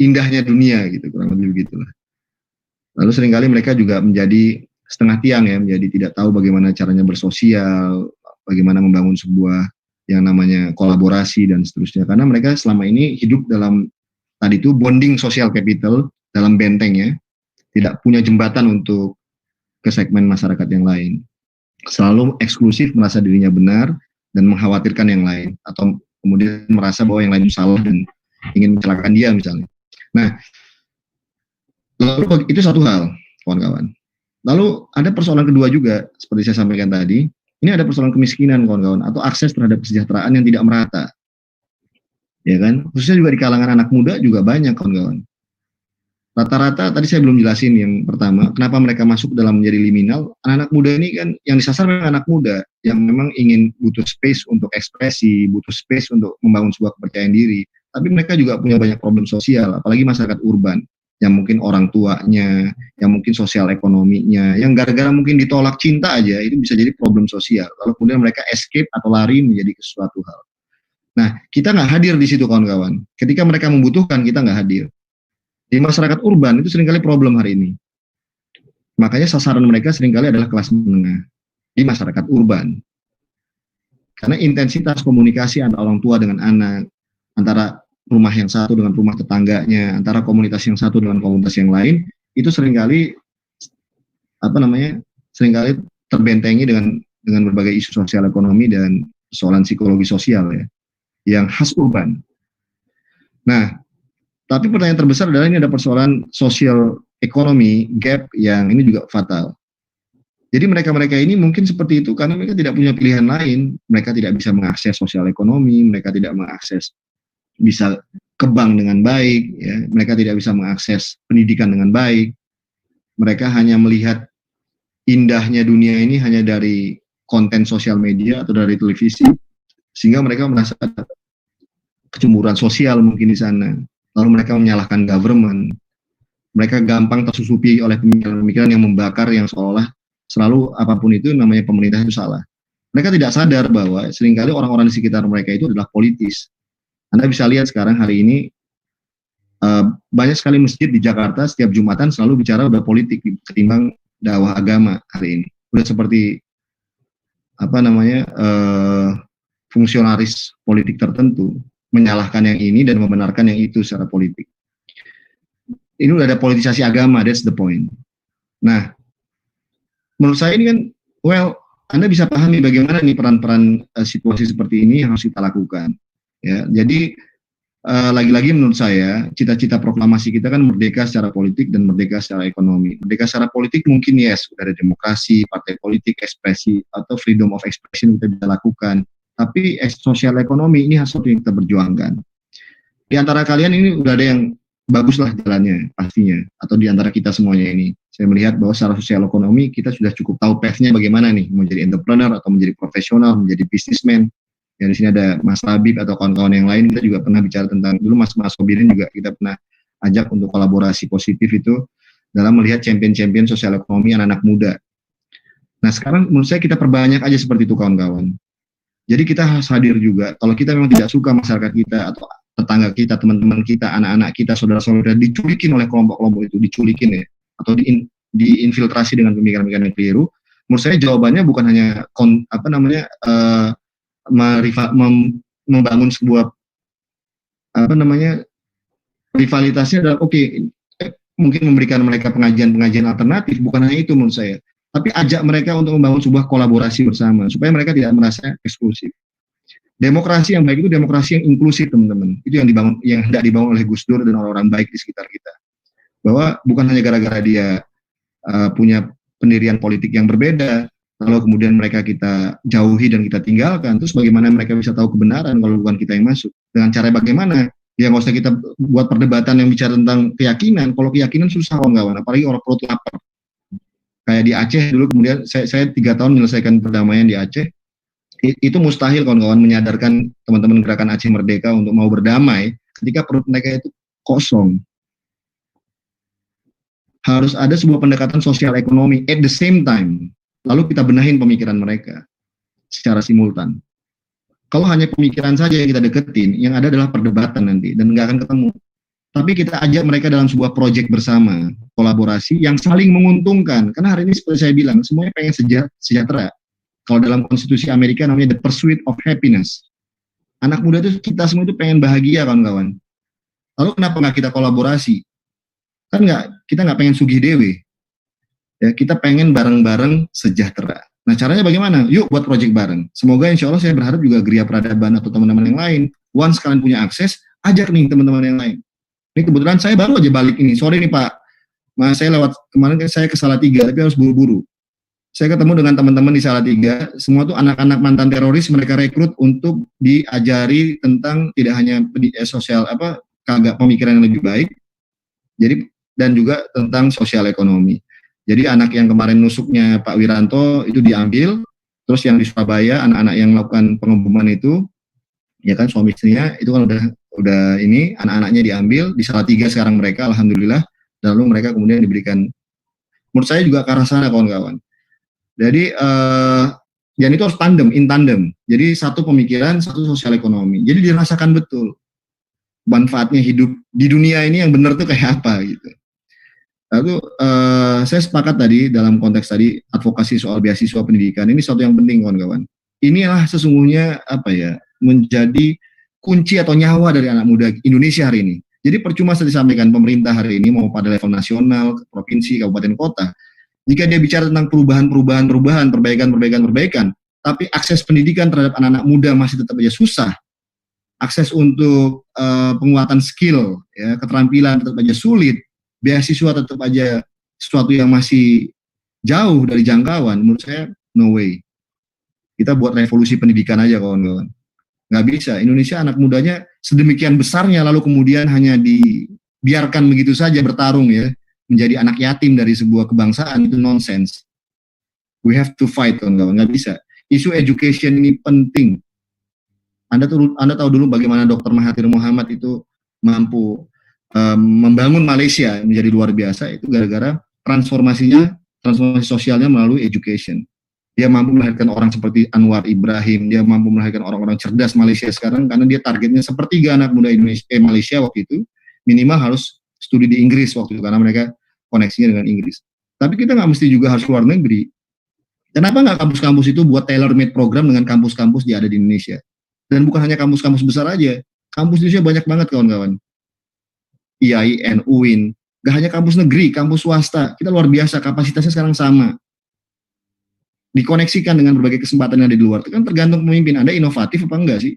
indahnya dunia gitu, kurang lebih begitulah. Lalu seringkali mereka juga menjadi setengah tiang ya, menjadi tidak tahu bagaimana caranya bersosial, bagaimana membangun sebuah yang namanya kolaborasi dan seterusnya. Karena mereka selama ini hidup dalam tadi itu bonding social capital dalam bentengnya, tidak punya jembatan untuk ke segmen masyarakat yang lain. Selalu eksklusif, merasa dirinya benar dan mengkhawatirkan yang lain, atau kemudian merasa bahwa yang lain itu salah dan ingin mencelakakan dia misalnya. Nah, lalu itu satu hal, kawan-kawan. Lalu ada persoalan kedua juga, seperti saya sampaikan tadi, ini ada persoalan kemiskinan, kawan-kawan, atau akses terhadap kesejahteraan yang tidak merata. Ya kan? Khususnya juga di kalangan anak muda juga banyak, kawan-kawan. Rata-rata, tadi saya belum jelasin yang pertama, kenapa mereka masuk dalam menjadi liminal. Anak-anak muda ini kan, yang disasar memang anak muda, yang memang ingin butuh space untuk ekspresi, butuh space untuk membangun sebuah kepercayaan diri. Tapi mereka juga punya banyak problem sosial, apalagi masyarakat urban, yang mungkin orang tuanya, yang mungkin sosial ekonominya, yang gara-gara mungkin ditolak cinta aja, itu bisa jadi problem sosial. Lalu kemudian mereka escape atau lari menjadi ke suatu hal. Nah, kita nggak hadir di situ, kawan-kawan. Ketika mereka membutuhkan, kita nggak hadir. Di masyarakat urban itu seringkali problem hari ini. Makanya sasaran mereka seringkali adalah kelas menengah di masyarakat urban. Karena intensitas komunikasi antara orang tua dengan anak, antara rumah yang satu dengan rumah tetangganya, antara komunitas yang satu dengan komunitas yang lain, itu seringkali seringkali terbentengi dengan berbagai isu sosial ekonomi dan persoalan psikologi sosial ya, yang khas urban. Nah, tapi pertanyaan terbesar adalah ini ada persoalan sosial ekonomi gap yang ini juga fatal. Jadi mereka-mereka ini mungkin seperti itu karena mereka tidak punya pilihan lain. Mereka tidak bisa mengakses sosial ekonomi, mereka tidak mengakses bisa ke bank dengan baik, ya. Mereka tidak bisa mengakses pendidikan dengan baik. Mereka hanya melihat indahnya dunia ini hanya dari konten sosial media atau dari televisi, sehingga mereka merasa kecemburuan sosial mungkin di sana. Lalu mereka menyalahkan government. Mereka gampang tersusupi oleh pemikiran-pemikiran yang membakar, yang seolah selalu apapun itu namanya pemerintah itu salah. Mereka tidak sadar bahwa seringkali orang-orang di sekitar mereka itu adalah politis. Anda bisa lihat sekarang hari ini banyak sekali masjid di Jakarta setiap Jumatan selalu bicara udah politik ketimbang dakwah agama hari ini. Udah seperti fungsionaris politik tertentu menyalahkan yang ini dan membenarkan yang itu secara politik. Ini udah ada politisasi agama, that's the point. Nah, menurut saya ini kan, Anda bisa pahami bagaimana nih peran-peran situasi seperti ini yang harus kita lakukan. Ya, jadi lagi-lagi menurut saya cita-cita proklamasi kita kan merdeka secara politik dan merdeka secara ekonomi. Merdeka secara politik mungkin sudah ada demokrasi, partai politik, ekspresi atau freedom of expression kita bisa lakukan. Tapi sosial ekonomi ini sesuatu yang kita berjuangkan. Di antara kalian ini udah ada yang baguslah jalannya pastinya, atau di antara kita semuanya ini. Saya melihat bahwa secara sosial ekonomi kita sudah cukup tahu path-nya bagaimana nih, mau jadi entrepreneur atau menjadi profesional, menjadi businessman. Ya, di sini ada Mas Habib atau kawan-kawan yang lain, kita juga pernah bicara tentang, dulu Mas Sobirin juga kita pernah ajak untuk kolaborasi positif itu dalam melihat champion-champion sosial ekonomi anak-anak muda. Nah sekarang menurut saya kita perbanyak aja seperti itu kawan-kawan. Jadi kita harus hadir juga, kalau kita memang tidak suka masyarakat kita atau tetangga kita, teman-teman kita, anak-anak kita, saudara-saudara diculikin oleh kelompok-kelompok itu, diculikin ya, atau diinfiltrasi dengan pemikiran-pemikiran yang keliru, menurut saya jawabannya bukan hanya membangun sebuah rivalitasnya adalah mungkin memberikan mereka pengajian-pengajian alternatif, bukan hanya itu menurut saya, tapi ajak mereka untuk membangun sebuah kolaborasi bersama supaya mereka tidak merasa eksklusif. Demokrasi yang baik itu demokrasi yang inklusif, teman-teman. Itu yang hendak dibangun oleh Gus Dur dan orang-orang baik di sekitar kita. Bahwa bukan hanya gara-gara dia punya pendirian politik yang berbeda, kalau kemudian mereka kita jauhi dan kita tinggalkan, terus bagaimana mereka bisa tahu kebenaran kalau bukan kita yang masuk? Dengan cara bagaimana? Ya nggak usah kita buat perdebatan yang bicara tentang keyakinan. Kalau keyakinan susah kawan-kawan, apalagi orang perut lapar. Kayak di Aceh dulu, kemudian saya 3 tahun menyelesaikan perdamaian di Aceh. Itu mustahil kawan-kawan menyadarkan teman-teman gerakan Aceh Merdeka untuk mau berdamai ketika perut mereka itu kosong. Harus ada sebuah pendekatan sosial ekonomi at the same time. Lalu kita benahin pemikiran mereka secara simultan. Kalau hanya pemikiran saja yang kita deketin, yang ada adalah perdebatan nanti dan nggak akan ketemu. Tapi kita ajak mereka dalam sebuah proyek bersama, kolaborasi yang saling menguntungkan. Karena hari ini seperti saya bilang, semuanya pengen sejahtera. Kalau dalam konstitusi Amerika namanya the pursuit of happiness. Anak muda itu kita semua itu pengen bahagia kawan-kawan. Lalu kenapa nggak kita kolaborasi? Kan kita nggak pengen sugih dewe. Ya, kita pengen bareng-bareng sejahtera. Nah caranya bagaimana? Yuk buat proyek bareng. Semoga insya Allah saya berharap juga Geria Peradaban atau teman-teman yang lain, once kalian punya akses, ajak nih teman-teman yang lain. Ini kebetulan saya baru aja balik ini. Sorry nih Pak, saya lewat kemarin saya ke Salatiga, tapi harus buru-buru. Saya ketemu dengan teman-teman di Salatiga, semua tuh anak-anak mantan teroris, mereka rekrut untuk diajari tentang tidak hanya sosial pemikiran yang lebih baik, jadi dan juga tentang sosial ekonomi. Jadi anak yang kemarin nusuknya Pak Wiranto itu diambil, terus yang di Surabaya anak-anak yang melakukan pengeboman itu, ya kan suami istrinya itu kan udah ini anak-anaknya diambil di Salatiga sekarang mereka alhamdulillah, lalu mereka kemudian diberikan, menurut saya juga ke arah sana kawan-kawan. Jadi dan itu harus in tandem. Jadi satu pemikiran, satu sosial ekonomi. Jadi dirasakan betul manfaatnya hidup di dunia ini yang benar tuh kayak apa gitu. Lalu saya sepakat tadi dalam konteks tadi advokasi soal beasiswa pendidikan ini sesuatu yang penting kawan-kawan. Inilah sesungguhnya menjadi kunci atau nyawa dari anak muda Indonesia hari ini. Jadi percuma saya disampaikan pemerintah hari ini mau pada level nasional, provinsi, kabupaten, kota. Jika dia bicara tentang perbaikan, tapi akses pendidikan terhadap anak-anak muda masih tetap aja susah. Akses untuk penguatan skill, ya, keterampilan tetap aja sulit. Beasiswa tetap aja sesuatu yang masih jauh dari jangkauan, menurut saya no way. Kita buat revolusi pendidikan aja kawan-kawan. Nggak bisa, Indonesia anak mudanya sedemikian besarnya lalu kemudian hanya dibiarkan begitu saja bertarung ya, menjadi anak yatim dari sebuah kebangsaan, itu nonsense. We have to fight kawan-kawan, nggak bisa. Isu education ini penting. Anda tahu dulu bagaimana Dr. Mahathir Mohamad itu mampu membangun Malaysia menjadi luar biasa, itu gara-gara transformasi sosialnya melalui education. Dia mampu melahirkan orang seperti Anwar Ibrahim, dia mampu melahirkan orang-orang cerdas Malaysia sekarang karena dia targetnya sepertiga anak muda Malaysia waktu itu minimal harus studi di Inggris waktu itu karena mereka koneksinya dengan Inggris. Tapi kita nggak mesti juga harus luar negeri. Kenapa nggak kampus-kampus itu buat tailor-made program dengan kampus-kampus yang ada di Indonesia? Dan bukan hanya kampus-kampus besar aja, kampus Indonesia banyak banget kawan-kawan. IAIN, UIN, gak hanya kampus negeri, kampus swasta, kita luar biasa, kapasitasnya sekarang sama. dikoneksikan dengan berbagai kesempatan yang ada di luar, itu kan tergantung pemimpin. Anda inovatif apa enggak sih?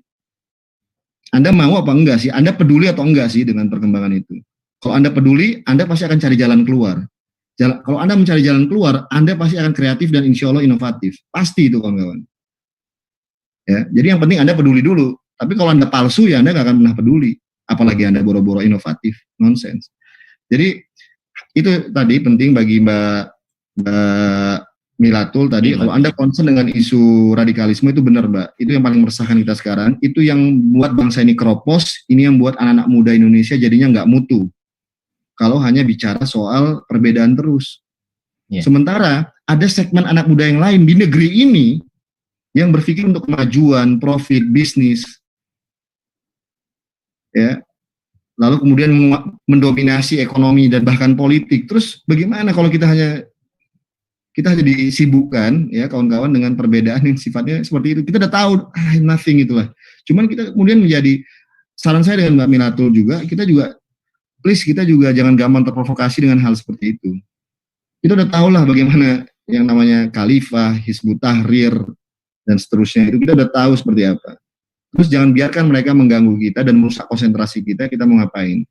Anda mau apa enggak sih? Anda peduli atau enggak sih dengan perkembangan itu? Kalau Anda peduli, Anda pasti akan cari jalan keluar. Kalau Anda mencari jalan keluar, Anda pasti akan kreatif dan insya Allah inovatif. Pasti itu kawan-kawan. Ya, jadi yang penting Anda peduli dulu. Tapi kalau Anda palsu, ya Anda nggak akan pernah peduli. Apalagi Anda boro-boro inovatif, nonsense. Jadi itu tadi penting bagi Mbak Milatul tadi. Kalau Anda concern dengan isu radikalisme itu benar Mbak. Itu yang paling meresahkan kita sekarang. Itu yang buat bangsa ini keropos. Ini yang buat anak-anak muda Indonesia jadinya nggak mutu. Kalau hanya bicara soal perbedaan terus. Sementara ada segmen anak muda yang lain di negeri ini yang berpikir untuk kemajuan, profit, bisnis, ya, lalu kemudian mendominasi ekonomi dan bahkan politik. Terus bagaimana kalau kita hanya disibukkan, ya kawan-kawan, dengan perbedaan yang sifatnya seperti itu? Kita udah tahu, nothing itulah. Cuman kita kemudian menjadi, saran saya dengan Mbak Minatul juga, kita juga, please kita juga jangan gampang terprovokasi dengan hal seperti itu. Kita udah tahu lah bagaimana yang namanya Khalifah, Hizbut Tahrir, dan seterusnya, itu kita udah tahu seperti apa. Terus jangan biarkan mereka mengganggu kita dan merusak konsentrasi kita mau ngapain.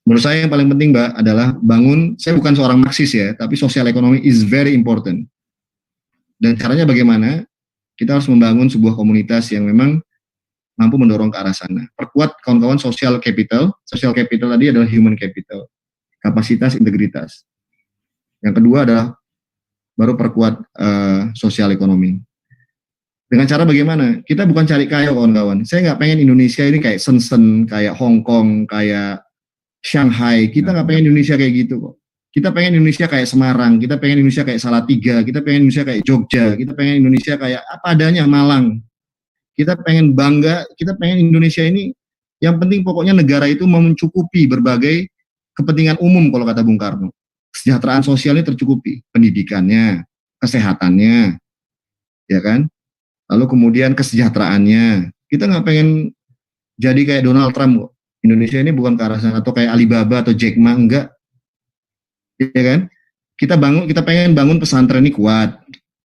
Menurut saya yang paling penting Mbak adalah bangun, saya bukan seorang Marxis ya, tapi sosial ekonomi is very important. Dan caranya bagaimana? Kita harus membangun sebuah komunitas yang memang mampu mendorong ke arah sana. Perkuat kawan-kawan social capital tadi adalah human capital, kapasitas, integritas. Yang kedua adalah baru perkuat sosial ekonomi. Dengan cara bagaimana? Kita bukan cari kaya kawan-kawan. Saya nggak pengen Indonesia ini kayak Shenzhen, kayak Hong Kong, kayak Shanghai. Kita nggak pengen Indonesia kayak gitu kok. Kita pengen Indonesia kayak Semarang, kita pengen Indonesia kayak Salatiga, kita pengen Indonesia kayak Jogja, kita pengen Indonesia kayak apa adanya Malang. Kita pengen bangga, kita pengen Indonesia ini, yang penting pokoknya negara itu mencukupi berbagai kepentingan umum kalau kata Bung Karno. Kesejahteraan sosialnya tercukupi, pendidikannya, kesehatannya, ya kan? Lalu kemudian kesejahteraannya. Kita nggak pengen jadi kayak Donald Trump kok. Indonesia ini bukan ke arah sana, atau kayak Alibaba atau Jack Ma, enggak. Ya kan? Kita pengen bangun pesantren ini kuat.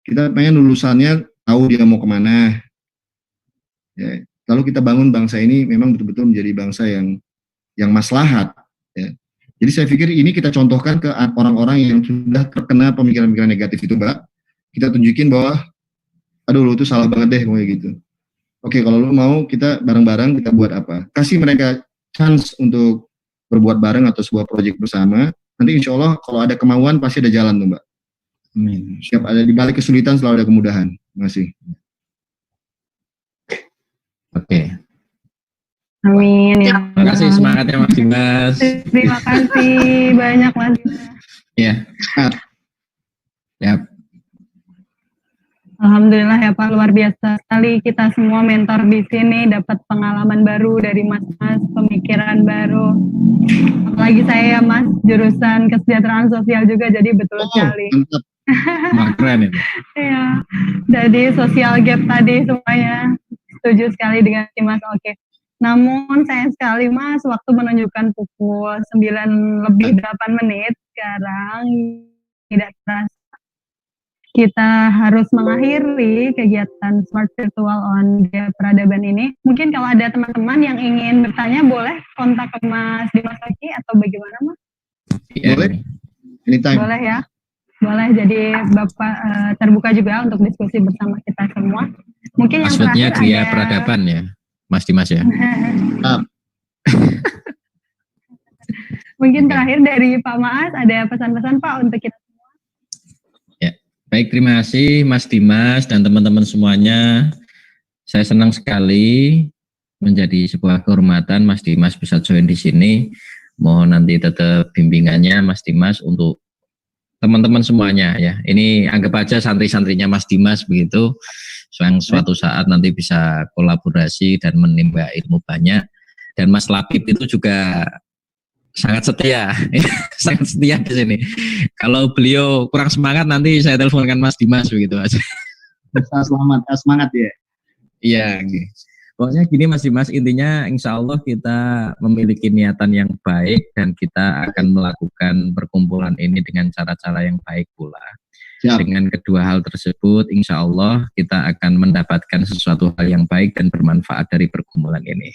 Kita pengen lulusannya tahu dia mau kemana. Ya. Lalu kita bangun bangsa ini memang betul-betul menjadi bangsa yang maslahat. Ya. Jadi saya pikir ini kita contohkan ke orang-orang yang sudah terkena pemikiran-pemikiran negatif itu Mbak. Kita tunjukin bahwa aduh lu tuh salah banget deh kayak gitu. Oke, kalau lu mau kita bareng-bareng kita buat apa? Kasih mereka chance untuk berbuat bareng atau sebuah proyek bersama. Nanti insya Allah kalau ada kemauan pasti ada jalan tuh Mbak. Amin. Siap, ada di balik kesulitan selalu ada kemudahan. Terima kasih. Oke. Amin ya. Terima kasih semangatnya Mas Dimas. Terima kasih banyak Mas. Iya. Ya. Alhamdulillah ya Pak, luar biasa sekali kita semua mentor di sini dapat pengalaman baru dari Mas-mas, pemikiran baru. Apalagi saya Mas, jurusan kesejahteraan sosial juga, jadi betul sekali. Keren ini. Iya, jadi sosial gap tadi semuanya setuju sekali dengan si Mas. Oke. Namun sayang sekali Mas, waktu menunjukkan pukul 9:08 sekarang tidak terasa. Kita harus mengakhiri kegiatan Smart Virtual on Gria Peradaban ini. Mungkin kalau ada teman-teman yang ingin bertanya, boleh kontak ke Mas Dimas Oki atau bagaimana Mas? Boleh, anytime. Boleh ya, boleh. Jadi Bapak terbuka juga untuk diskusi bersama kita semua. Mungkin yang maksudnya terakhir Gria ada... Peradaban ya, Mas Dimas ya. Mungkin terakhir dari Pak Maas, ada pesan-pesan Pak untuk kita? Baik, terima kasih Mas Dimas dan teman-teman semuanya. Saya senang sekali menjadi sebuah kehormatan Mas Dimas bisa join di sini. Mohon nanti tetap bimbingannya Mas Dimas untuk teman-teman semuanya ya. Ini anggap aja santri-santrinya Mas Dimas begitu. Yang suatu saat nanti bisa kolaborasi dan menimba ilmu banyak. Dan Mas Lapip itu juga sangat setia, sangat setia di sini. Kalau beliau kurang semangat nanti saya teleponkan Mas Dimas begitu aja. Semangat ya. Iya. Pokoknya gini Mas Dimas, intinya insya Allah kita memiliki niatan yang baik dan kita akan melakukan perkumpulan ini dengan cara-cara yang baik pula. Siap. Dengan kedua hal tersebut, insya Allah kita akan mendapatkan sesuatu hal yang baik dan bermanfaat dari perkumpulan ini.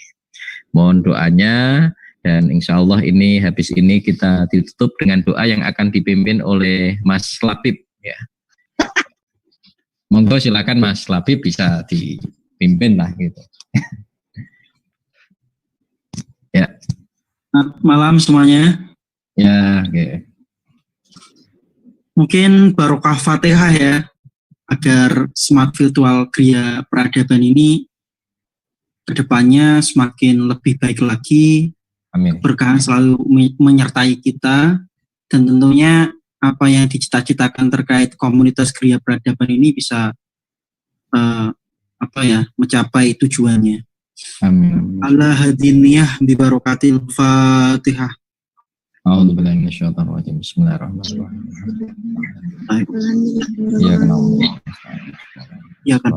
Mohon doanya, dan insya Allah ini habis ini kita ditutup dengan doa yang akan dipimpin oleh Mas Labib. Ya. Monggo silakan Mas Labib bisa dipimpin lah gitu. Ya. Malam semuanya. Ya, oke. Mungkin barokah Fatihah ya, agar Smart Virtual Kriya Peradaban ini kedepannya semakin lebih baik lagi. Amin. Keberkahan selalu menyertai kita, dan tentunya apa yang dicita-citakan terkait komunitas kriya peradaban ini bisa mencapai tujuannya. Amin. Ala hadiniyah bi barokatil Fatihah. A'udzubillahi minasyaitonir rajim. Bismillahirrahmanirrahim. Ya kenal. Ya kan.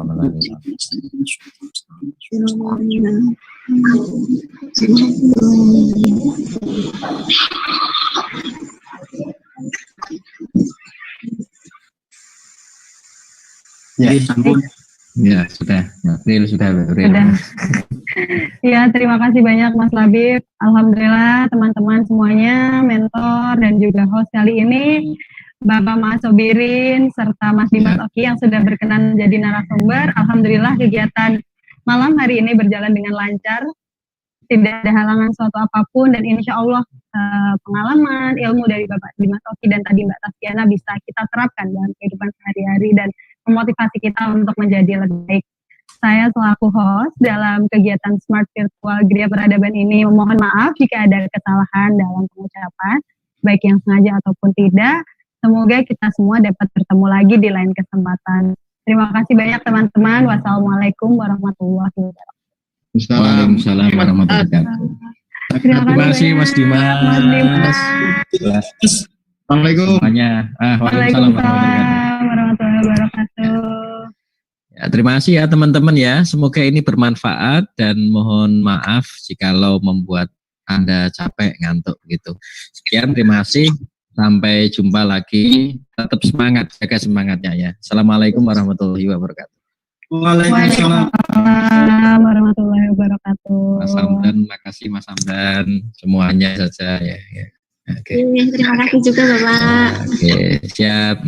Ya, Sambung. ya sudah. April sudah. Sudah. Ya, terima kasih banyak Mas Labib. Alhamdulillah teman-teman semuanya, mentor dan juga host kali ini, Bapak Mas Sobirin serta Mas Dimas Oki yang sudah berkenan menjadi narasumber. Alhamdulillah kegiatan malam hari ini berjalan dengan lancar, tidak ada halangan suatu apapun, dan insya Allah pengalaman, ilmu dari Bapak Dimas Oki dan tadi Mbak Taskiana bisa kita terapkan dalam kehidupan sehari-hari dan memotivasi kita untuk menjadi lebih baik. Saya selaku host dalam kegiatan Smart Virtual Kriya Peradaban ini memohon maaf jika ada kesalahan dalam pengucapan, baik yang sengaja ataupun tidak. Semoga kita semua dapat bertemu lagi di lain kesempatan. Terima kasih banyak teman-teman. Wassalamualaikum warahmatullahi wabarakatuh. Waalaikumsalam warahmatullahi wabarakatuh. Terima kasih Mas Dimas. Mas Dimas. Assalamualaikum. Semuanya. Waalaikumsalam warahmatullahi wabarakatuh. Ya, terima kasih ya teman-teman ya. Semoga ini bermanfaat dan mohon maaf jikalau membuat Anda capek ngantuk gitu. Sekian, terima kasih. Sampai jumpa lagi. Tetap semangat, jaga semangatnya ya. Assalamualaikum warahmatullahi wabarakatuh. Waalaikumsalam warahmatullahi wabarakatuh. Mas Hamdan, makasih Mas Hamdan. Semuanya saja ya. Oke. Terima kasih juga Bapak. Oke, siap.